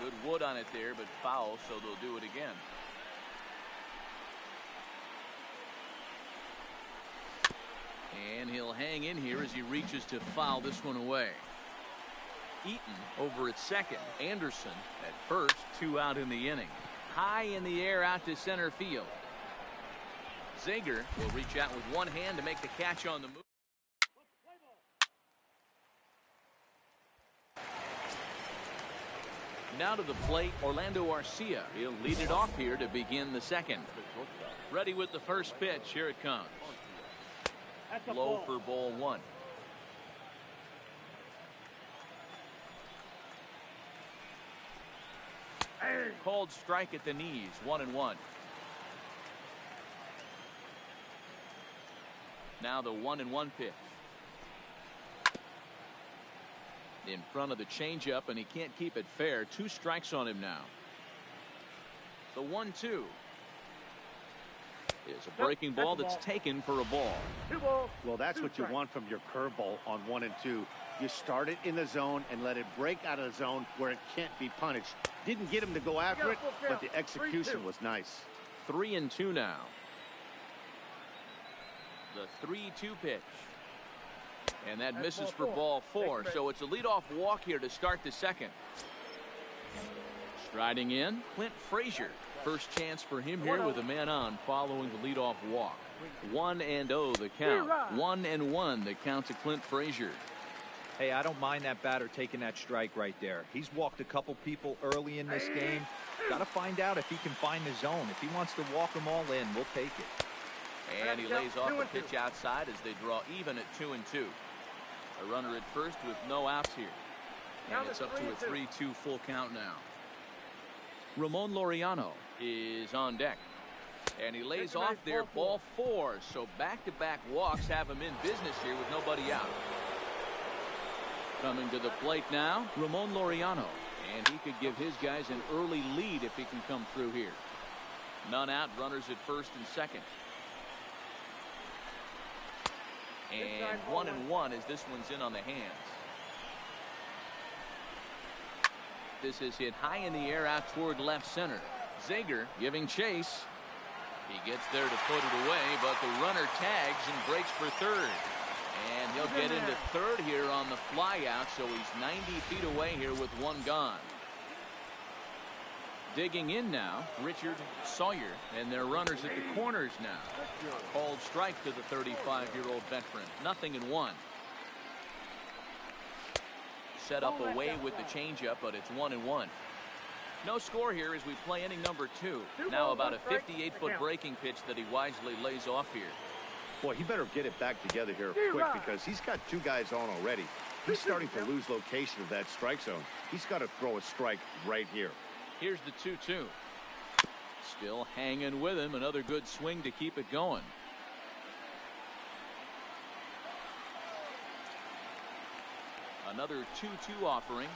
Good wood on it there, but foul, so they'll do it again. And he'll hang in here as he reaches to foul this one away. Eaton over at second. Anderson at first, 2 out in the inning. High in the air out to center field. Zager will reach out with one hand to make the catch on the move. Now to the plate, Orlando Arcia. He'll lead it off here to begin the second. Ready with the first pitch. Here it comes. Low for ball 1. Called strike at the knees, 1-1. Now the 1-1 pitch. In front of the changeup, and he can't keep it fair. 2 strikes on him now. The 1-2 is a breaking ball that's taken for a ball. Well, that's what you want from your curveball on 1 and 2. You start it in the zone and let it break out of the zone where it can't be punished. Didn't get him to go after it, but the execution was nice. 3-2 now. The 3-2 pitch. And that misses for ball 4. So it's a leadoff walk here to start the second. Striding in, Clint Frazier. First chance for him here with a man on following the leadoff walk. 1-0 the count. 1-1 the count to Clint Frazier. Hey, I don't mind that batter taking that strike right there. He's walked a couple people early in this game. Got to find out if he can find the zone. If he wants to walk them all in, we'll take it. And he lays off the pitch outside as they draw even at 2-2. A runner at first with no outs here. And it's up to a 3-2 full count now. Ramon Laureano is on deck. And he lays off there, ball 4. So back-to-back walks have him in business here with nobody out. Coming to the plate now, Ramon Laureano. And he could give his guys an early lead if he can come through here. None out, runners at first and second. And 1-1 as this one's in on the hands. This is hit high in the air out toward left center. Zager giving chase. He gets there to put it away, but the runner tags and breaks for third. And he'll get into third here on the fly out, so he's 90 feet away here with one gone. Digging in now, Richard Sawyer, and their runners at the corners now. Called strike to the 35-year-old veteran. 0-1. Set up away with the changeup, but it's 1-1. No score here as we play inning number 2. Now about a 58-foot breaking pitch that he wisely lays off here. Boy, he better get it back together here quick because he's got 2 guys on already. He's starting to lose location of that strike zone. He's got to throw a strike right here. Here's the 2-2. Still hanging with him. Another good swing to keep it going. Another 2-2 offering.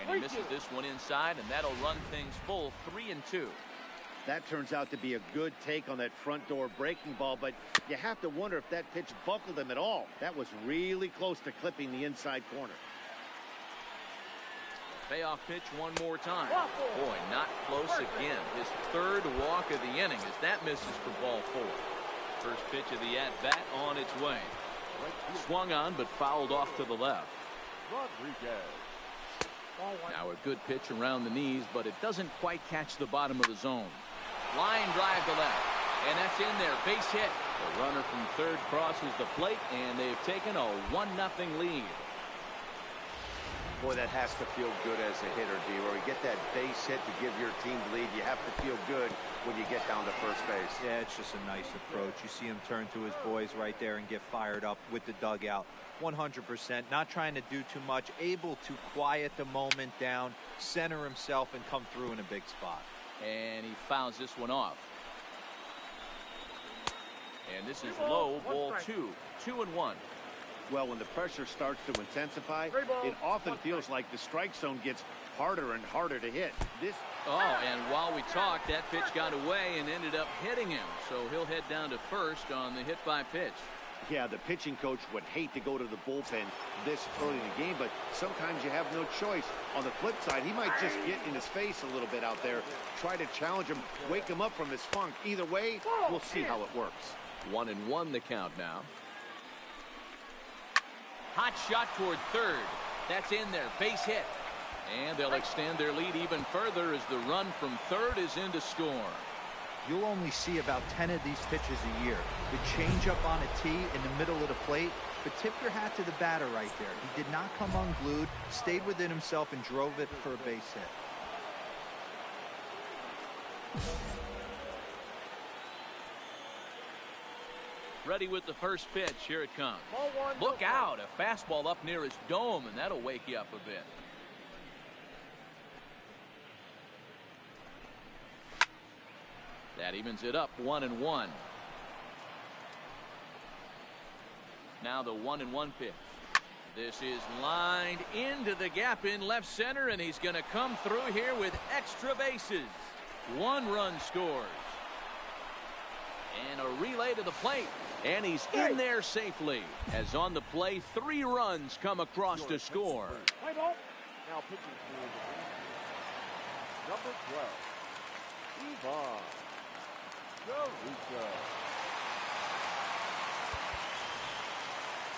And he misses this one inside, and that'll run things full 3-2. That turns out to be a good take on that front door breaking ball, but you have to wonder if that pitch buckled him at all. That was really close to clipping the inside corner. Payoff pitch one more time. Boy, not close again. His 3rd walk of the inning as that misses for ball 4. First pitch of the at-bat on its way. Swung on, but fouled off to the left. Now a good pitch around the knees, but it doesn't quite catch the bottom of the zone. Line drive to left, and that's in there. Base hit. The runner from third crosses the plate, and they've taken a 1-0 lead. Boy, that has to feel good as a hitter, D. Where you get that base hit to give your team the lead, you have to feel good when you get down to first base. Yeah, it's just a nice approach. You see him turn to his boys right there and get fired up with the dugout. 100%, not trying to do too much, able to quiet the moment down, center himself, and come through in a big spot. And he fouls this one off. And this is low, ball 2. 2-1. Well, when the pressure starts to intensify, it often feels like the strike zone gets harder and harder to hit. Oh, and while we talked, that pitch got away and ended up hitting him. So he'll head down to first on the hit by pitch. Yeah, the pitching coach would hate to go to the bullpen this early in the game, but sometimes you have no choice. On the flip side, he might just get in his face a little bit out there, try to challenge him, wake him up from his funk. Either way, we'll see how it works. 1-1 the count now. Hot shot toward third. That's in there. Base hit. And they'll extend their lead even further as the run from third is in to score. You'll only see about 10 of these pitches a year. The changeup on a tee in the middle of the plate. But tip your hat to the batter right there. He did not come unglued, stayed within himself, and drove it for a base hit. Ready with the first pitch. Here it comes. Look out. A fastball up near his dome, and that'll wake you up a bit. That evens it up. 1-1. Now the 1-1 pitch. This is lined into the gap in left center, and he's going to come through here with extra bases. 1 run scores. And a relay to the plate. And he's in there safely. As on the play, 3 runs come across to score. Now pitching for number 12, Ivan.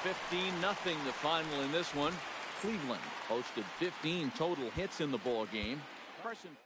15-0 the final in this one. Cleveland posted 15 total hits in the ball game. Carson